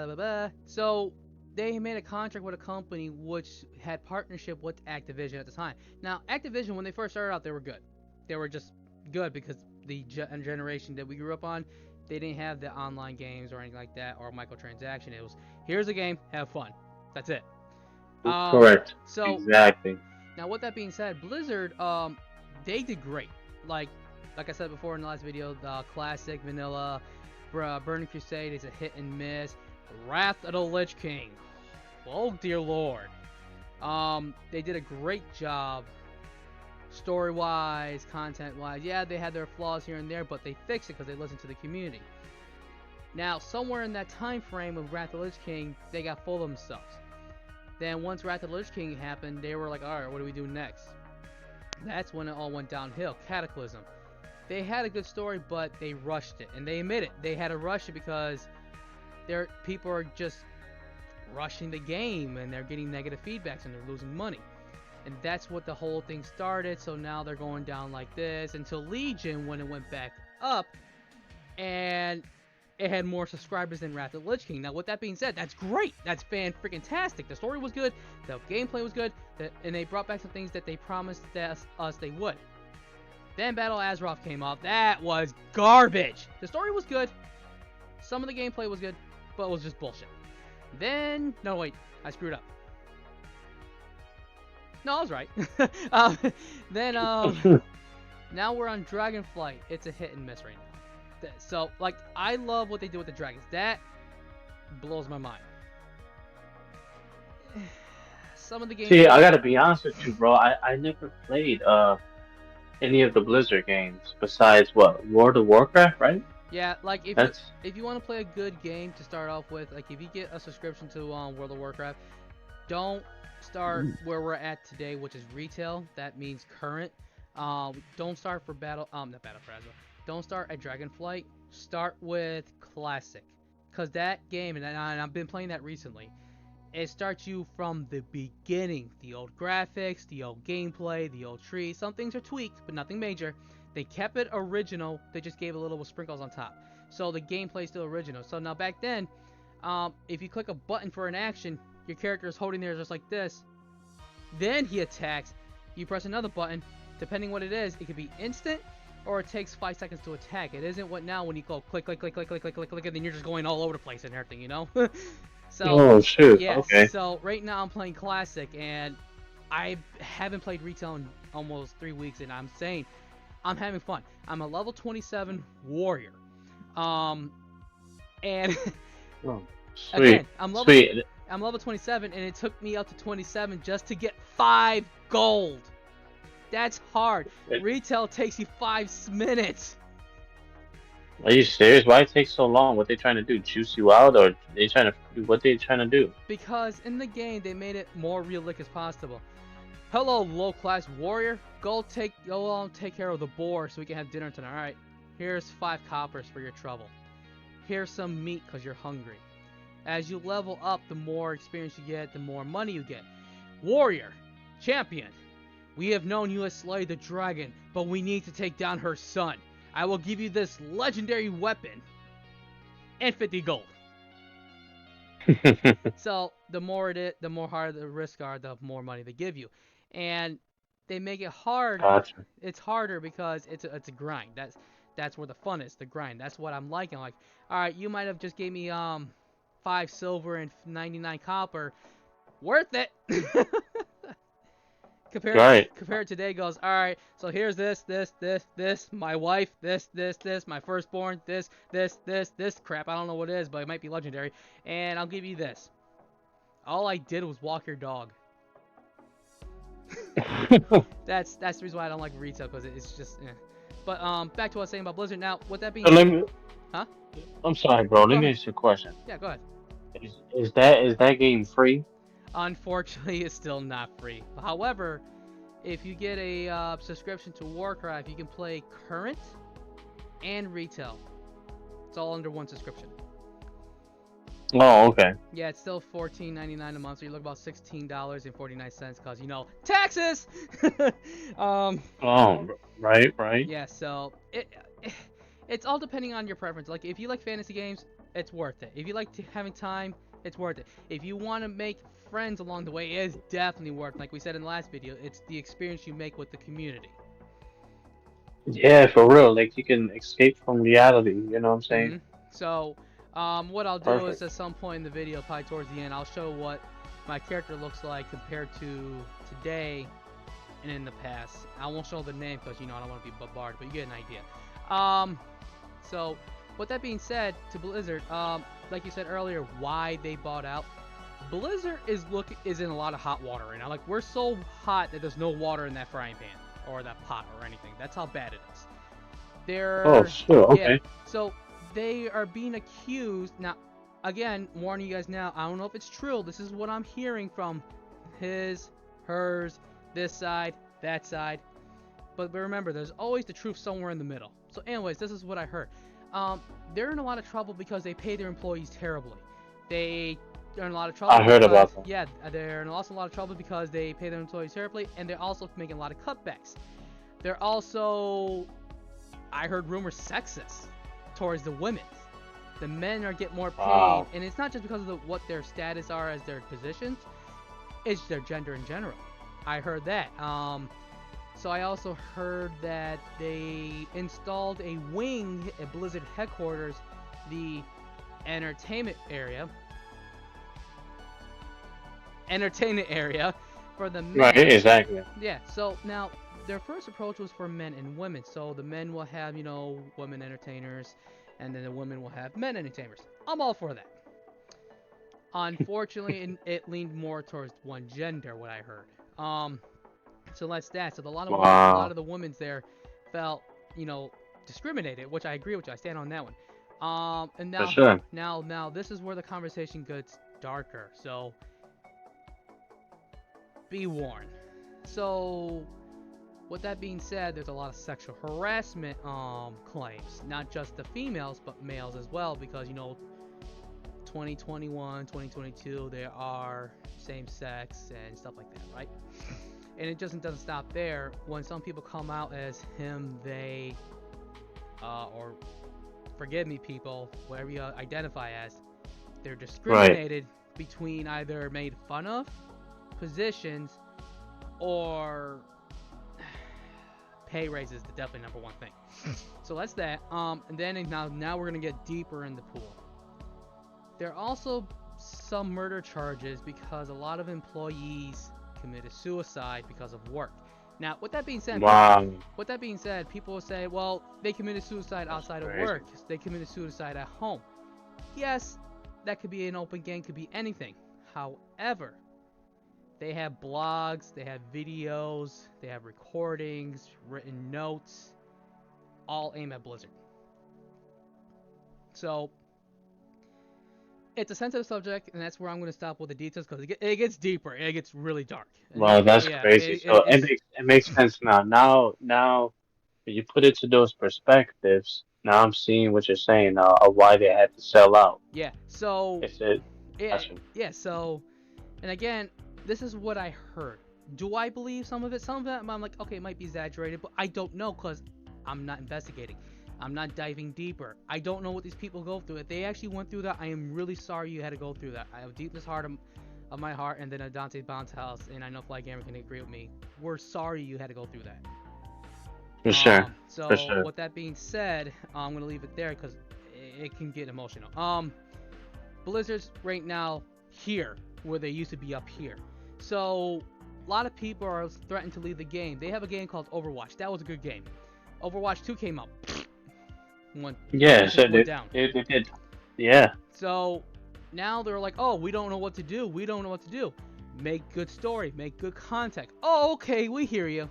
blah, blah. So they made a contract with a company which had partnership with Activision at the time. Now, Activision, when they first started out, they were good. They were just good because the generation that we grew up on, they didn't have the online games or anything like that or microtransaction. It was here's a game, have fun. That's it. Correct. So Exactly. now, with that being said, Blizzard, they did great. Like I said before in the last video, the classic vanilla Burning Crusade is a hit and miss. Wrath of the Lich King, oh dear lord. They did a great job, story-wise, content-wise. Yeah, they had their flaws here and there, but they fixed it because they listened to the community. Now, somewhere in that time frame of Wrath of the Lich King, they got full of themselves. Then once Wrath of the Lich King happened, they were like, alright, what do we do next? That's when it all went downhill. Cataclysm. They had a good story, but they rushed it. And they admit it. They had to rush it because people are just rushing the game and they're getting negative feedbacks and they're losing money. And that's what the whole thing started. So now they're going down like this until Legion, when it went back up, and it had more subscribers than Wrath of the Lich King. Now, with that being said, that's great. That's fan-freaking-tastic. The story was good. The gameplay was good. And they brought back some things that they promised us they would. Then Battle Azeroth came out. That was garbage. The story was good. Some of the gameplay was good, but it was just bullshit. Then... No, wait. I screwed up. No, I was right. Then, now we're on Dragonflight. It's a hit and miss right now. So, like, I love what they do with the dragons. That blows my mind. Some of the games... See, I gotta be honest with you, bro. I never played any of the Blizzard games besides what, World of Warcraft, right? Yeah, like if you want to play a good game to start off with, like if you get a subscription to World of Warcraft, don't start where we're at today, which is retail. That means current. Don't start for not Battle for Azeroth. Don't start at Dragonflight. Start with Classic, cause that game, and I've been playing that recently. It starts you from the beginning. The old graphics, the old gameplay, the old tree. Some things are tweaked, but nothing major. They kept it original. They just gave a little sprinkles on top. So the gameplay is still original. So now back then, if you click a button for an action, your character is holding there just like this. Then he attacks. You press another button. Depending what it is, it could be instant, or it takes 5 seconds to attack. It isn't what now when you go click, click, click, click, click, click, click, click, and then you're just going all over the place and everything, you know? So, oh, shoot. yeah, Okay. so right now I'm playing Classic, and I haven't played retail in almost 3 weeks, and I'm saying I'm having fun. I'm a level 27 warrior. And Oh, sweet. again, I'm level Sweet. 27, and it took me up to 27 just to get 5 gold. That's hard. Retail takes you 5 minutes. Are you serious? Why it take so long? What they trying to do? Juice you out, or what they trying to do? Because in the game they made it more realistic as possible. Hello, low-class warrior. Go on, take care of the boar so we can have dinner tonight. All right. Here's 5 coppers for your trouble. Here's some meat because you're hungry. As you level up, the more experience you get, the more money you get. Warrior, champion. We have known you as Slay the Dragon, but we need to take down her son. I will give you this legendary weapon and 50 gold. So the more the more hard the risks are, the more money they give you, and they make it hard. Gotcha. It's harder because it's a grind. That's where the fun is, the grind. That's what I'm liking. Like, all right, you might have just gave me 5 silver and 99 copper, worth it. Compared today goes, all right, so here's this, my wife, this, my firstborn, this crap. I don't know what it is, but it might be legendary. And I'll give you this. All I did was walk your dog. That's the reason why I don't like retail, because it's just, eh. But back to what I was saying about Blizzard. Now, with that being said, huh? I'm sorry, bro. Let me ask you a question. Yeah, go ahead. Is that game free? Unfortunately, it's still not free. However, if you get a subscription to Warcraft, you can play current and retail. It's all under one subscription. Oh, okay. Yeah, it's still $14.99 a month, so you look about $16.49 because, you know, taxes! Oh, right. Yeah, so it's all depending on your preference. Like, if you like fantasy games, it's worth it. If you like having time, it's worth it. If you want to make friends along the way, it's definitely worth it. Like we said in the last video, it's the experience you make with the community. Yeah, for real. Like, you can escape from reality, you know what I'm saying? Mm-hmm. So, what I'll do is at some point in the video, probably towards the end, I'll show what my character looks like compared to today and in the past. I won't show the name because, you know, I don't want to be bombarded, but you get an idea. So, with that being said, to Blizzard, like you said earlier, why they bought out. Blizzard is in a lot of hot water right now. Like, we're so hot that there's no water in that frying pan or that pot or anything. That's how bad it is. Oh, sure. Okay. Yeah, so they are being accused. Now, again, warning you guys now, I don't know if it's true. This is what I'm hearing from his, hers, this side, that side. But remember, there's always the truth somewhere in the middle. So anyways, this is what I heard. They're in a lot of trouble because they pay their employees terribly. They they're in a lot of trouble I heard because about that. yeah, they're in also a lot of trouble because they pay their employees terribly, and they're also making a lot of cutbacks. They're also, I heard rumors, sexist towards the women. The men are get more paid, Wow. and it's not just because of what their status are as their positions; it's their gender in general. I heard that. So I also heard that they installed a wing at Blizzard headquarters, the entertainment area, entertainment area for the Right. men. Exactly. Yeah. So now their first approach was for men and women. So the men will have women entertainers, and then the women will have men entertainers. I'm all for that. Unfortunately, it leaned more towards one gender, what I heard. So that's that. So a lot Wow. of the women's there felt, you know, discriminated, which I agree with you. I stand on that one. And For now, sure. this is where the conversation gets darker. So be warned. So, with that being said, there's a lot of sexual harassment claims, not just the females but males as well, because 2021, 2022, there are same sex and stuff like that, right? And it just doesn't stop there. When some people come out as him, they, or forgive me, people, whatever you identify as, they're Right. discriminated between either made fun of positions or pay raises. The definitely number one thing. So that's that. And then now we're gonna get deeper in the pool. There are also some murder charges because a lot of employees committed suicide because of work. Now, with that being said, Wow. people will say, well, they committed suicide That's outside of crazy. work. They committed suicide at home. Yes, that could be an open game, could be anything. However, they have blogs, they have videos, they have recordings, written notes, all aimed at Blizzard. So, it's a sensitive subject, and that's where I'm going to stop with the details because it gets deeper. It gets really dark. Wow, that's Yeah, crazy. So it's it makes sense now. Now, when you put it to those perspectives, now I'm seeing what you're saying now of why they had to sell out. yeah. So It's it. yeah, That's yeah. So, and again, this is what I heard. Do I believe some of it? Some of it, I'm like, okay, it might be exaggerated, but I don't know because I'm not investigating. I'm not diving deeper. I don't know what these people go through. If they actually went through that, I am really sorry you had to go through that. I have deepest heart of my heart, and then at Dante's Bounce House, and I know FlyGam3R can agree with me. We're sorry you had to go through that. for sure. For So sure. with that being said, I'm gonna leave it there because it can get emotional. Blizzard's right now here where they used to be up here. So a lot of people are threatened to leave the game. They have a game called Overwatch. That was a good game. Overwatch 2 came out. Went, Yeah. just So went down. they did. Yeah. So now they're like, oh, we don't know what to do. We don't know what to do. Make good story. Make good content. Oh, okay, we hear you.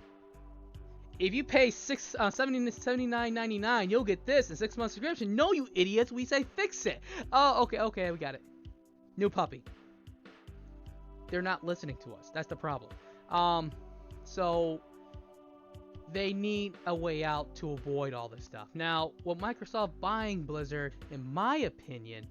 If you pay $79.99, you'll get this, a 6-month subscription. No, you idiots. We say fix it. Oh, okay, we got it. New puppy. They're not listening to us. That's the problem. So they need a way out to avoid all this stuff. Now, with Microsoft buying Blizzard, in my opinion,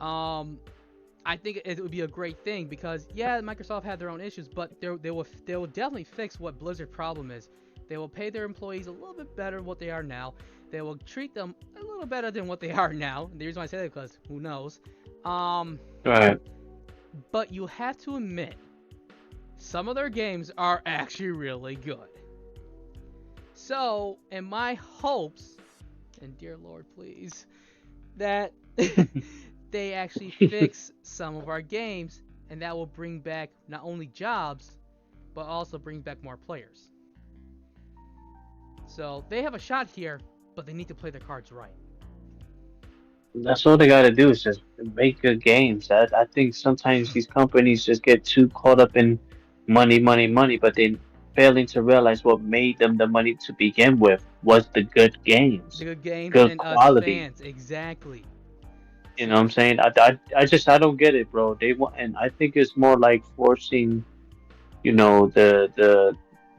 I think it would be a great thing because yeah, Microsoft had their own issues, but they will definitely fix what Blizzard's problem is. They will pay their employees a little bit better than what they are now. They will treat them a little better than what they are now. The reason why I say that is because who knows. Right. But you have to admit, some of their games are actually really good. So, in my hopes, and dear Lord, please, that they actually fix some of our games, and that will bring back not only jobs, but also brings back more players. So they have a shot here, but they need to play their cards right. That's all they got to do is just make good games. I think sometimes these companies just get too caught up in money, money, money, but they failing to realize what made them the money to begin with was the good The games, good games good and us quality. fans, exactly. You know what So I'm saying? I don't get it, bro. They want, and I think it's more like forcing,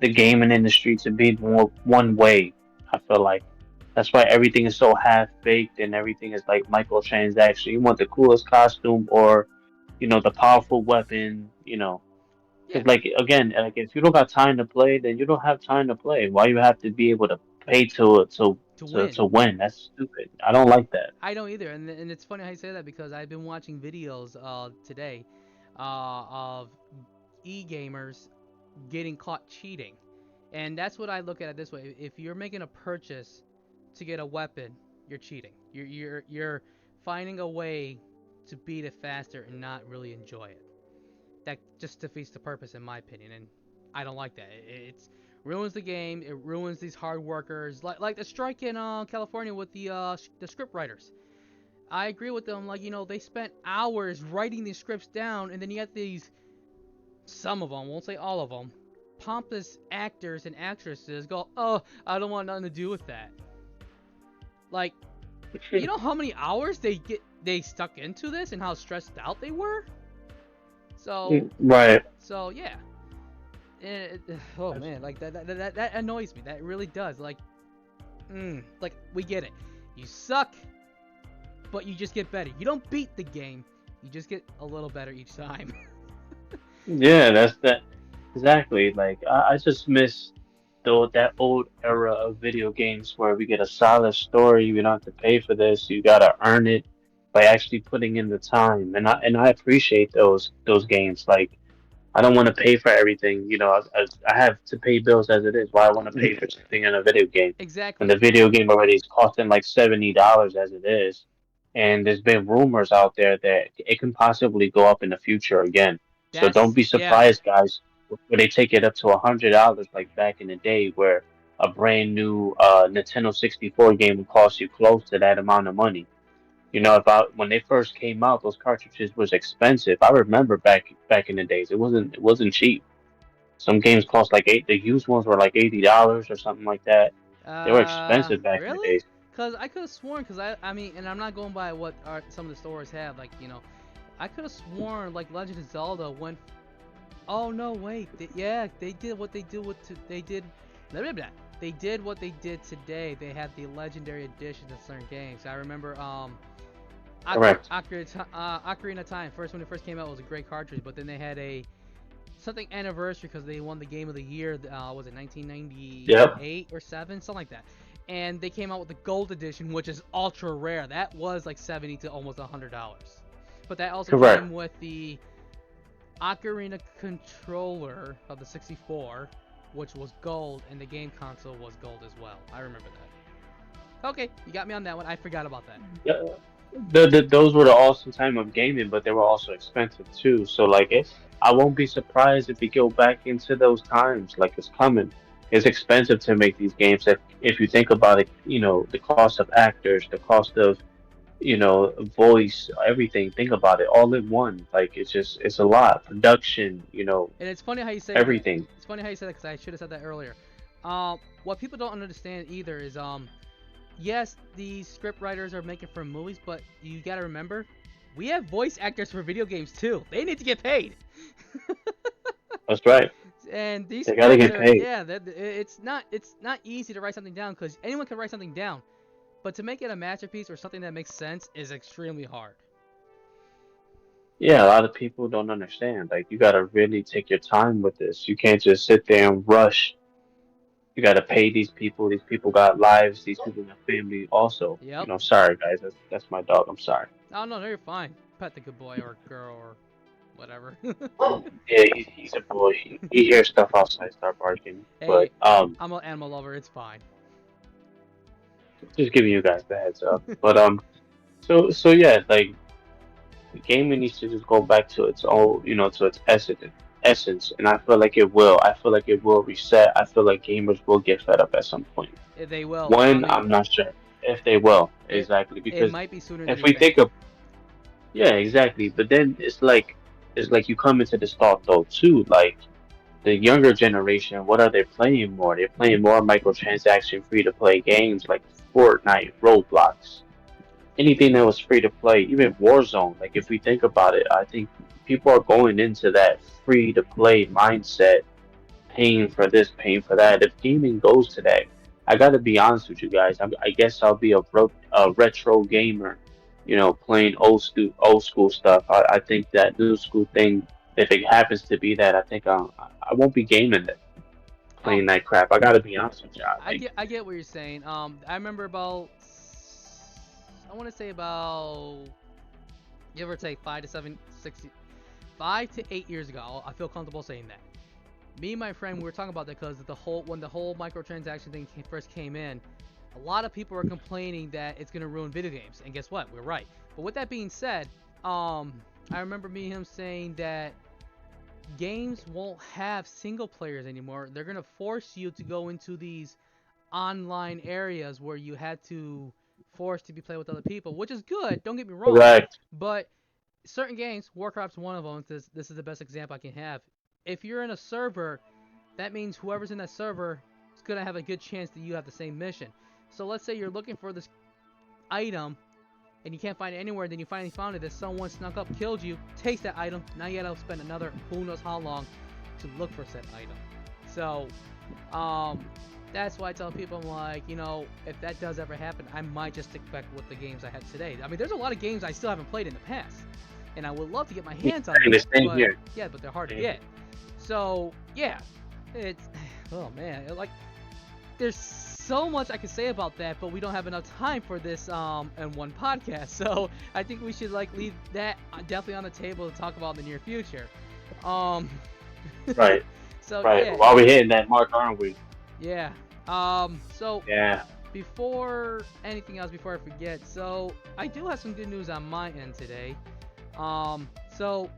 the gaming industry to be more one way. I feel like that's why everything is so half baked and everything is like microtransaction. You want the coolest costume or the powerful weapon, Yeah, because like again, like if you don't got time to play, then you don't have time to play. Why you have to be able to pay to win. to win? That's stupid. I don't like that. I don't either, and it's funny how you say that because I've been watching videos today of e-gamers getting caught cheating, and that's what I look at it this way: if you're making a purchase to get a weapon, you're cheating. You're finding a way to beat it faster and not really enjoy it. That just defeats the purpose, in my opinion, and I don't like that. It's ruins the game. It ruins these hard workers, like the strike in California with the script writers. I agree with them. Like they spent hours writing these scripts down, and then you get these, some of them, won't say all of them, pompous actors and actresses go, "Oh, I don't want nothing to do with that." Like, you know how many hours they stuck into this and how stressed out they were. So Right. yeah. Oh man, like that annoys me. That really does. Like we get it. You suck, but you just get better. You don't beat the game. You just get a little better each time. Yeah, that's that. Exactly. Like I just miss that old era of video games where we get a solid story. We don't have to pay for this. You gotta earn it by actually putting in the time. And I appreciate those games. Like I don't want to pay for everything. I have to pay bills as it is. Why I want to pay for something in a video game? And Exactly. the video game already is costing like $70 as it is. And there's been rumors out there that it can possibly go up in the future again. So don't be Yeah. surprised, guys, when they take it up to $100 like back in the day, where a brand new Nintendo 64 game would cost you close to that amount of money. About when they first came out, those cartridges was expensive. I remember back in the days, it wasn't cheap. Some games cost like eight. The used ones were like $80 or something like that. They were expensive back in the Really? days. Cause I could have sworn, cause I mean, and I'm not going by what some of the stores have, like I could have sworn like Legend of Zelda went. Oh no, wait, yeah, they did what they do with they did, blah, blah, blah. They did what they did today. They had the legendary editions of certain games. I remember Correct. Ocarina of Time. First when it first came out, it was a great cartridge, but then they had a something anniversary because they won the game of the year. Was it Yep. 1998 or 7, something like that. And they came out with the gold edition, which is ultra rare. That was like 70 to almost $100. But that also Correct. came with the Ocarina controller of the 64, which was gold, and the game console was gold as well. I remember that. Okay, you got me on that one. I forgot about that. Yeah. Those were the awesome time of gaming, but they were also expensive too. So like I won't be surprised if we go back into those times. Like it's coming. It's expensive to make these games. If you think about it, the cost of actors, the cost of voice, everything. Think about it all in one. Like it's a lot. Production, And it's funny how you say that. everything. It's funny how you said that because I should have said that earlier. What people don't understand either is yes, the script writers are making for movies, but you gotta remember, we have voice actors for video games too. They need to get paid. That's right. And these They gotta scripts get are, paid. yeah, it's not easy to write something down because anyone can write something down, but to make it a masterpiece or something that makes sense is extremely hard. Yeah, a lot of people don't understand. Like you gotta really take your time with this. You can't just sit there and rush. You gotta pay these people. These people got lives. These people got family also. Yep. Sorry guys, that's my dog. I'm sorry. Oh no, you're fine. Pet the good boy or girl or whatever. Yeah, he's a boy. He hears stuff outside, start barking. Hey, But I'm an animal lover. It's fine. just giving you guys the heads up. But so yeah, like the gaming needs to just go back to its own, to its essence, and I feel like it will. I feel like it will reset. I feel like gamers will get fed up at some point. They will. I When mean, I'm not sure if they will it exactly it because might be sooner than if you we think. think of yeah exactly, but then it's like you come into this thought though too, like the younger generation, what are they playing more? They're playing more microtransaction free to play games like Fortnite, Roblox, anything that was free to play, even Warzone. Like if we think about it, I think people are going into that free to play mindset, paying for this, paying for that. If gaming goes to that, I got to be honest with you guys. I guess I'll be a retro gamer playing old school stuff. I think that new school thing, if it happens to be that, I think I won't be gaming it, Oh, playing that crap. I gotta be honest with you. I think I get what you're saying. I remember about, I want to say about, give or take 5 to 8 years ago. I feel comfortable saying that. Me and my friend, we were talking about that because when the whole microtransaction thing first came in, a lot of people were complaining that it's gonna ruin video games. And guess what? We're right. But with that being said, I remember me and him saying that games won't have single players anymore. They're gonna force you to go into these online areas where you had to force to be played with other people, which is good. Don't get me wrong, correct. but certain games, Warcraft's one of them. This is the best example I can have. If you're in a server, that means whoever's in that server is gonna have a good chance that you have the same mission. So let's say you're looking for this item and you can't find it anywhere, then you finally found it, that someone snuck up, killed you, takes that item, now you gotta spend another who knows how long to look for said item. So, that's why I tell people, I'm like, if that does ever happen, I might just stick back with the games I have today. I mean, there's a lot of games I still haven't played in the past, and I would love to get my hands on them, The same but here. yeah, but they're hard to Same. get. So, yeah, it's, oh man, there's so much I could say about that, but we don't have enough time for this in one podcast. So I think we should leave that definitely on the table to talk about in the near future. Um, Right, so right. yeah, While we're hitting that mark, aren't we? yeah. So Yeah. before anything else, before I forget, so I do have some good news on my end today. So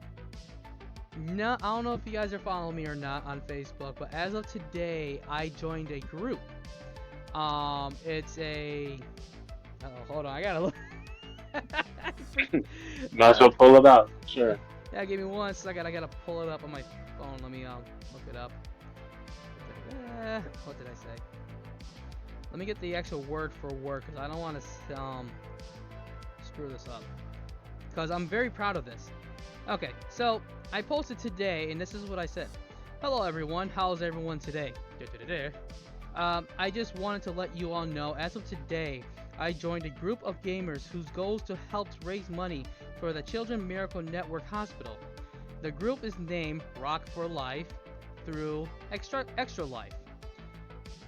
no, I don't know if you guys are following me or not on Facebook, but as of today, I joined a group. It's a. Oh, hold on, I gotta look. Might as well pull it out. Sure. Yeah, give me 1 second. I gotta pull it up on my phone. Let me look it up. What did I say? Let me get the actual word for word, because I don't want to screw this up. Because I'm very proud of this. Okay, so I posted today, and this is what I said. Hello everyone, how's everyone today? I just wanted to let you all know, as of today, I joined a group of gamers whose goal is to help raise money for the Children Miracle Network Hospital. The group is named Rock for Life through Extra Life.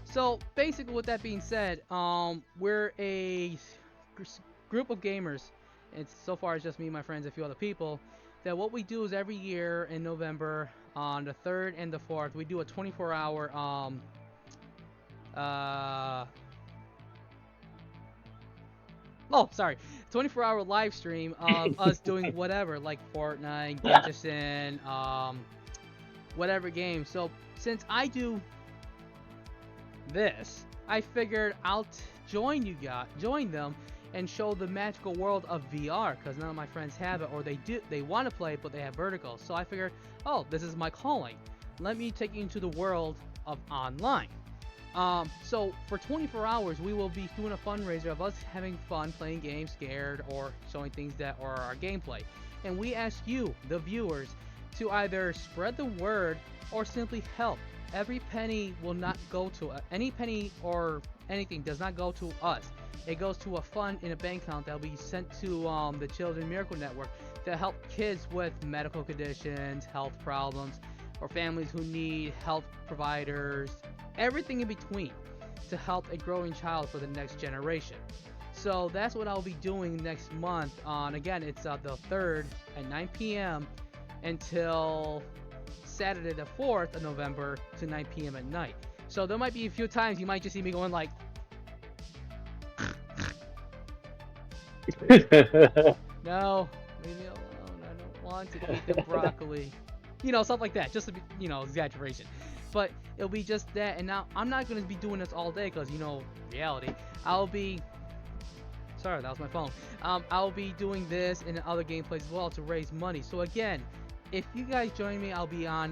So basically, with that being said, we're a group of gamers. So far it's just me, my friends, and a few other people. That what we do is every year in November, on the 3rd and the 4th, we do a 24-hour uh 24-hour live stream of us doing whatever, like Fortnite, Genshin, whatever game. So since I do this, I figured I'll join them and show the magical world of VR, because none of my friends have it, or they want to play it, but they have vertigo. So I figured, oh, this is my calling. Let me take you into the world of online. So for 24 hours, we will be doing a fundraiser of us having fun playing games, scared, or showing things that are our gameplay. And we ask you, the viewers, to either spread the word or simply help. Every penny will not go to any penny or anything does not go to us. It goes to a fund in a bank account that will be sent to the Children Miracle Network to help kids with medical conditions, health problems, or families who need health providers, everything in between, to help a growing child for the next generation. So that's what I'll be doing next month. Again, it's the 3rd at 9 p.m. until Saturday the 4th of November to 9 p.m. at night. So there might be a few times you might just see me going like, no, leave me alone. I don't want to eat the broccoli. Stuff like that. Just to be, exaggeration. But it'll be just that. And now I'm not going to be doing this all day because, reality. I'll be. Sorry, that was my phone. I'll be doing this and other gameplays as well to raise money. So again, if you guys join me, I'll be on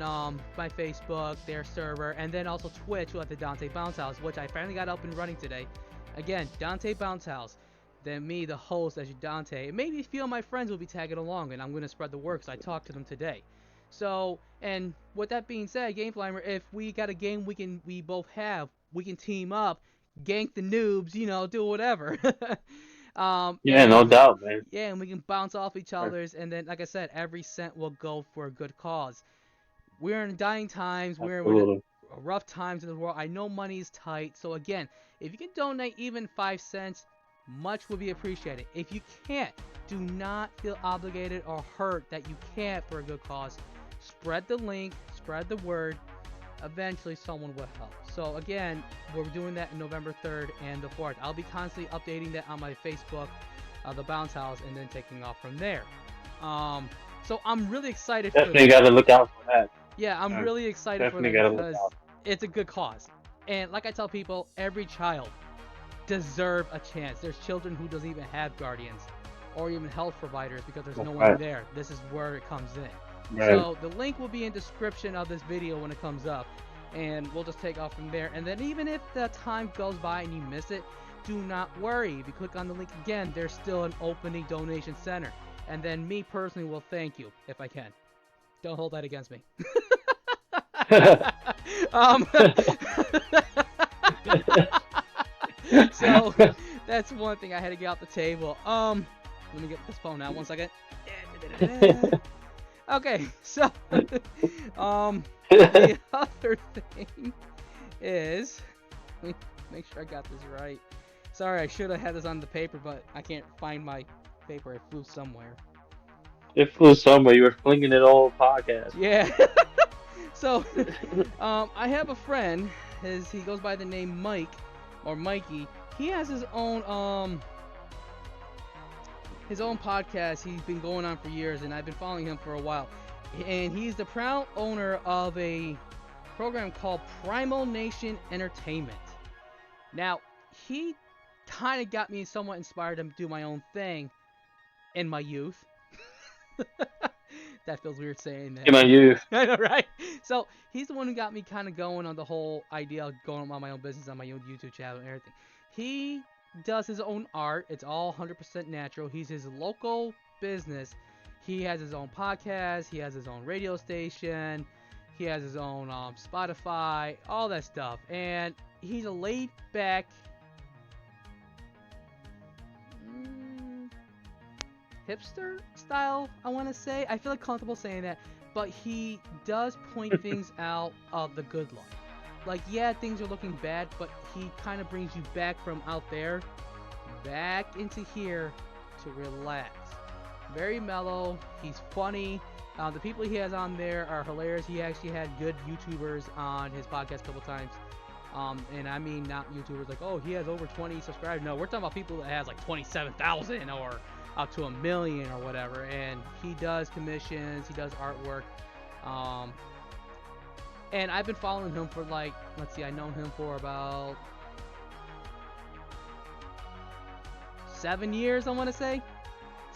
my Facebook, their server, and then also Twitch at the Dante Bounce House, which I finally got up and running today. Again, Dante Bounce House. Then me, the host, as you Dante. And maybe a few of my friends will be tagging along, and I'm going to spread the word because I talked to them today. So, and with that being said, Gameflimer, if we got a game we both have, we can team up, gank the noobs, do whatever. Yeah, no doubt, man. yeah, and we can bounce off each other's, and then, like I said, every cent will go for a good cause. We're in dying times. We're in Absolutely. rough times in the world. I know money is tight, so again, if you can donate even 5 cents, much would be appreciated. If you can't, do not feel obligated or hurt that you can't for a good cause. Spread the link, spread the word. Eventually, someone will help. So again, we're doing that in November 3rd and the 4th. I'll be constantly updating that on my Facebook, the Bounce House, and then taking off from there. So I'm really excited for Definitely that. got to look out for that. Yeah, I'm really excited for Definitely that got to look because out. it's a good cause. And like I tell people, every child deserves a chance. There's children who doesn't even have guardians or even health providers because there's no one there. This is where it comes in. Right. So the link will be in description of this video when it comes up, and we'll just take off from there. And then even if the time goes by and you miss it, do not worry. If you click on the link again, there's still an opening donation center. And then me personally will thank you if I can. Don't hold that against me. So that's one thing I had to get off the table. Let me get this phone out 1 second. Okay, so the other thing is, let me make sure I got this right. Sorry, I should have had this on the paper, but I can't find my paper. It flew somewhere. It flew somewhere. You were flinging it all podcast. Yeah. So, I have a friend. He goes by the name Mike, or Mikey. He has his own podcast. He's been going on for years, and I've been following him for a while. And he's the proud owner of a program called Primal Nation Entertainment. Now, he kind of got me somewhat inspired to do my own thing in my youth. That feels weird saying that. In my youth. I know, right? So he's the one who got me kind of going on the whole idea of going on my own business, on my own YouTube channel and everything. He does his own art. It's all 100% natural. He's his local business. He has his own podcast. He has his own radio station. He has his own Spotify, all that stuff. And he's a laid back, hipster style, I want to say. I feel like comfortable saying that, but he does point things out of the good light. Like, yeah, things are looking bad, but he kind of brings you back from out there, back into here to relax. Very mellow. He's funny. The people he has on there are hilarious. He actually had good YouTubers on his podcast a couple times. And I mean not YouTubers like, oh, he has over 20 subscribers. No, we're talking about people that has like 27,000 or up to 1 million or whatever. And he does commissions, he does artwork. And I've been following him for like, let's see, I've known him for about 7 years, I want to say.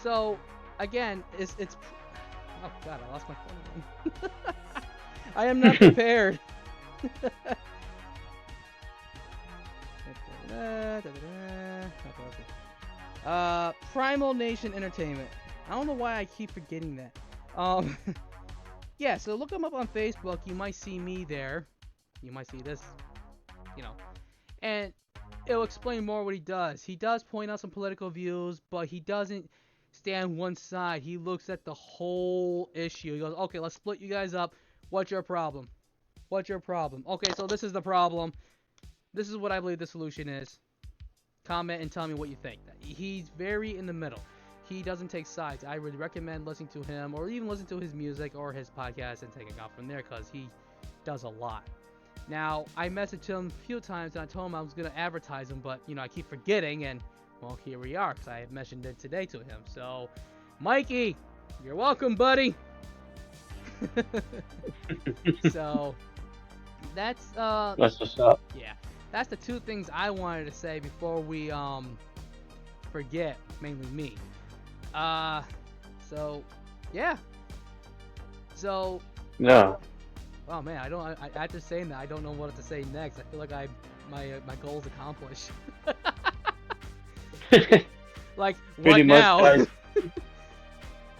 So again, it's oh god, I lost my phone. I am not prepared. Primal Nation Entertainment. I don't know why I keep forgetting that. Yeah, so look him up on Facebook. You might see me there. You might see this, and it'll explain more what he does. He does point out some political views, but he doesn't stand one side. He looks at the whole issue. He goes, okay, let's split you guys up. What's your problem? What's your problem? Okay, so this is the problem. This is what I believe the solution is. Comment and tell me what you think. He's very in the middle. He doesn't take sides. I would recommend listening to him or even listen to his music or his podcast and taking off from there because he does a lot. Now, I messaged him a few times and I told him I was going to advertise him, but, I keep forgetting and, well, here we are because I have mentioned it today to him. So, Mikey, you're welcome, buddy. So, that's what's up. Yeah. That's the two things I wanted to say before we forget, mainly me. So yeah. So No. Oh man, after saying that, I don't know what to say next. I feel like my goal's accomplished. Like Pretty what much, now? guys.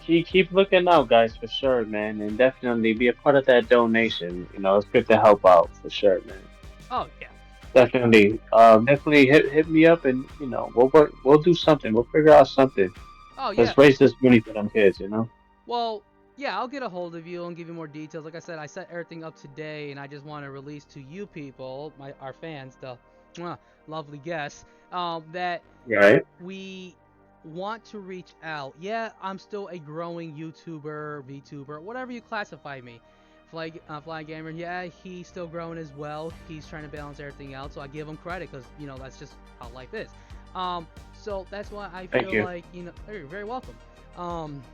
Keep looking out, guys, for sure, man, and definitely be a part of that donation. It's good to help out for sure, man. Oh yeah. Definitely. Definitely hit me up, and we'll work. We'll do something. We'll figure out something. Oh yeah. Let's raise this money for them kids. Well, yeah, I'll get a hold of you and give you more details. Like I said, I set everything up today, and I just want to release to you people, our fans, the lovely guests, that Right. we want to reach out. Yeah, I'm still a growing YouTuber, VTuber, whatever you classify me. Fly Gamer, yeah, he's still growing as well. He's trying to balance everything out, so I give him credit because that's just how life is. So that's why I Thank feel you. like you're very welcome.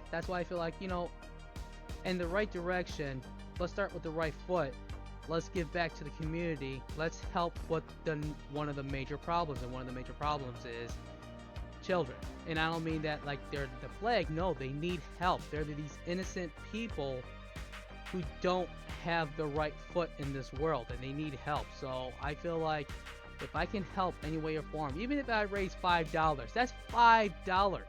That's why I feel like in the right direction. Let's start with the right foot. Let's give back to the community. Let's help what one of the major problems, and one of the major problems is children. And I don't mean that like they're the plague. No, they need help. They're these innocent people who don't have the right foot in this world, and they need help. So I feel like if I can help any way or form, even if I raise $5, that's $5.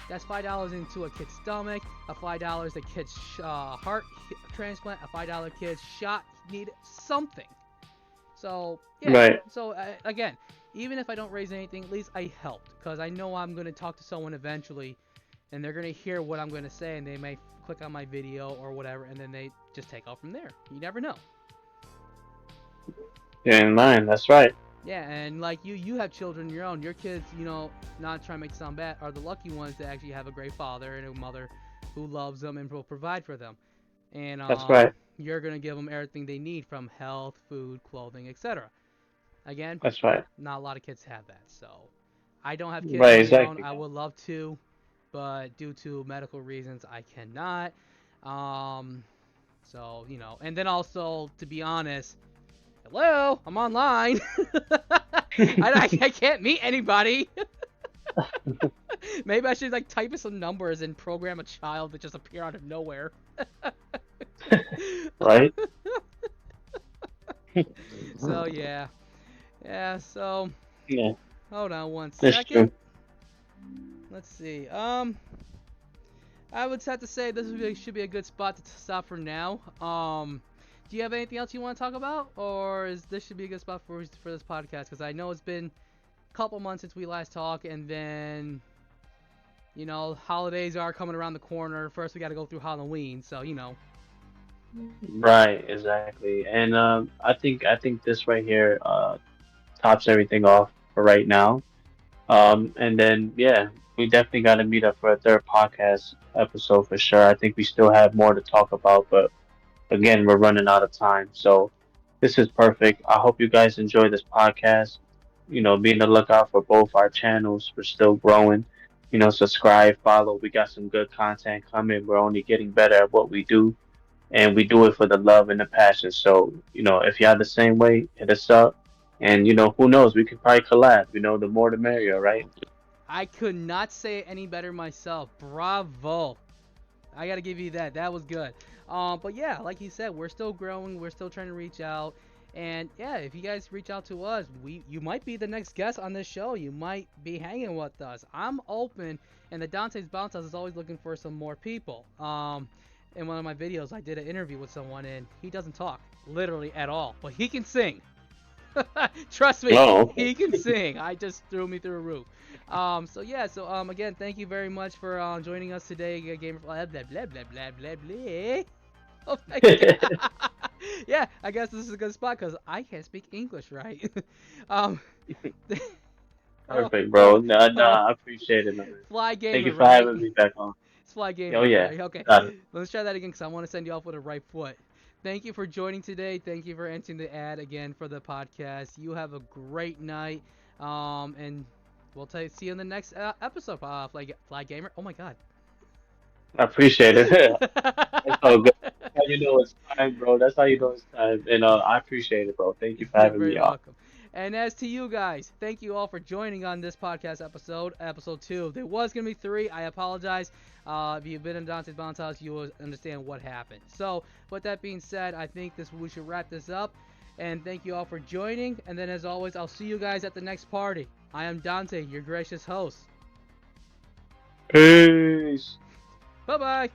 That's $5 into a kid's stomach, a $5 a kid's heart transplant, a $5 kid's shot needed, something. So yeah. Right. So again, even if I don't raise anything, at least I helped, because I know I'm gonna talk to someone eventually, and they're gonna hear what I'm gonna say, and they may click on my video or whatever, and then they just take off from there. You never know. Yeah, in line. That's right. Yeah, and like you have children of your own. Your kids, not trying to make it sound bad, are the lucky ones that actually have a great father and a mother who loves them and will provide for them. And That's right. you're gonna give them everything they need, from health, food, clothing, etc. Again, That's right. not a lot of kids have that. So I don't have kids of Right. my own. Exactly. I would love to, but due to medical reasons, I cannot. Um, so and then also, to be honest, hello, I'm online. I can't meet anybody. Maybe I should like type in some numbers and program a child to just appear out of nowhere. Right. So yeah. Yeah, so Yeah. hold on one That's second. true. Let's see. I would have to say this should be a good spot to stop for now. Do you have anything else you want to talk about, or this should be a good spot for this podcast? Because I know it's been a couple months since we last talked, and then holidays are coming around the corner. First, we got to go through Halloween, so Right. Exactly. And I think this right here tops everything off for right now. And then yeah, we definitely got to meet up for a third podcast episode for sure. I think we still have more to talk about, but again, we're running out of time. So this is perfect. I hope you guys enjoy this podcast. Be on the lookout for both our channels. We're still growing. Subscribe, follow. We got some good content coming. We're only getting better at what we do, and we do it for the love and the passion. So, if y'all the same way, hit us up. And who knows? We could probably collab. The more the merrier, right? I could not say it any better myself. Bravo. I gotta give you that. That was good. But yeah, like you said, we're still growing. We're still trying to reach out. And yeah, if you guys reach out to us, you might be the next guest on this show. You might be hanging with us. I'm open, and the Dante's Bounce House is always looking for some more people. In one of my videos, I did an interview with someone, and he doesn't talk literally at all, but he can sing. Trust me, Oh, he can sing. I just threw me through a roof. So yeah, so again, thank you very much for joining us today, Gamer. Blah blah blah blah blah blah blah. Oh my god. Yeah, I guess this is a good spot because I can't speak English right. um, oh, perfect, oh, bro. No, no, oh, I appreciate it, man. Fly Thank Gamer, you for right? having me back on. It's Fly Oh Gamer, yeah, right? Okay, got it. let's try that again because I want to send you off with a right foot. Thank you for joining today. Thank you for entering the ad again for the podcast. You have a great night. And we'll see you in the next episode. Fly Gamer. Oh my god. I appreciate it. It's all good. That's how you know it's time, bro. That's how you know it's time. And I appreciate it, bro. Thank you for You're having very me on. welcome. And as to you guys, thank you all for joining on this podcast episode 2. There was going to be 3. I apologize. If you've been in Dante's Bounce House, you will understand what happened. So, with that being said, I think we should wrap this up. And thank you all for joining. And then, as always, I'll see you guys at the next party. I am Dante, your gracious host. Peace. Bye-bye.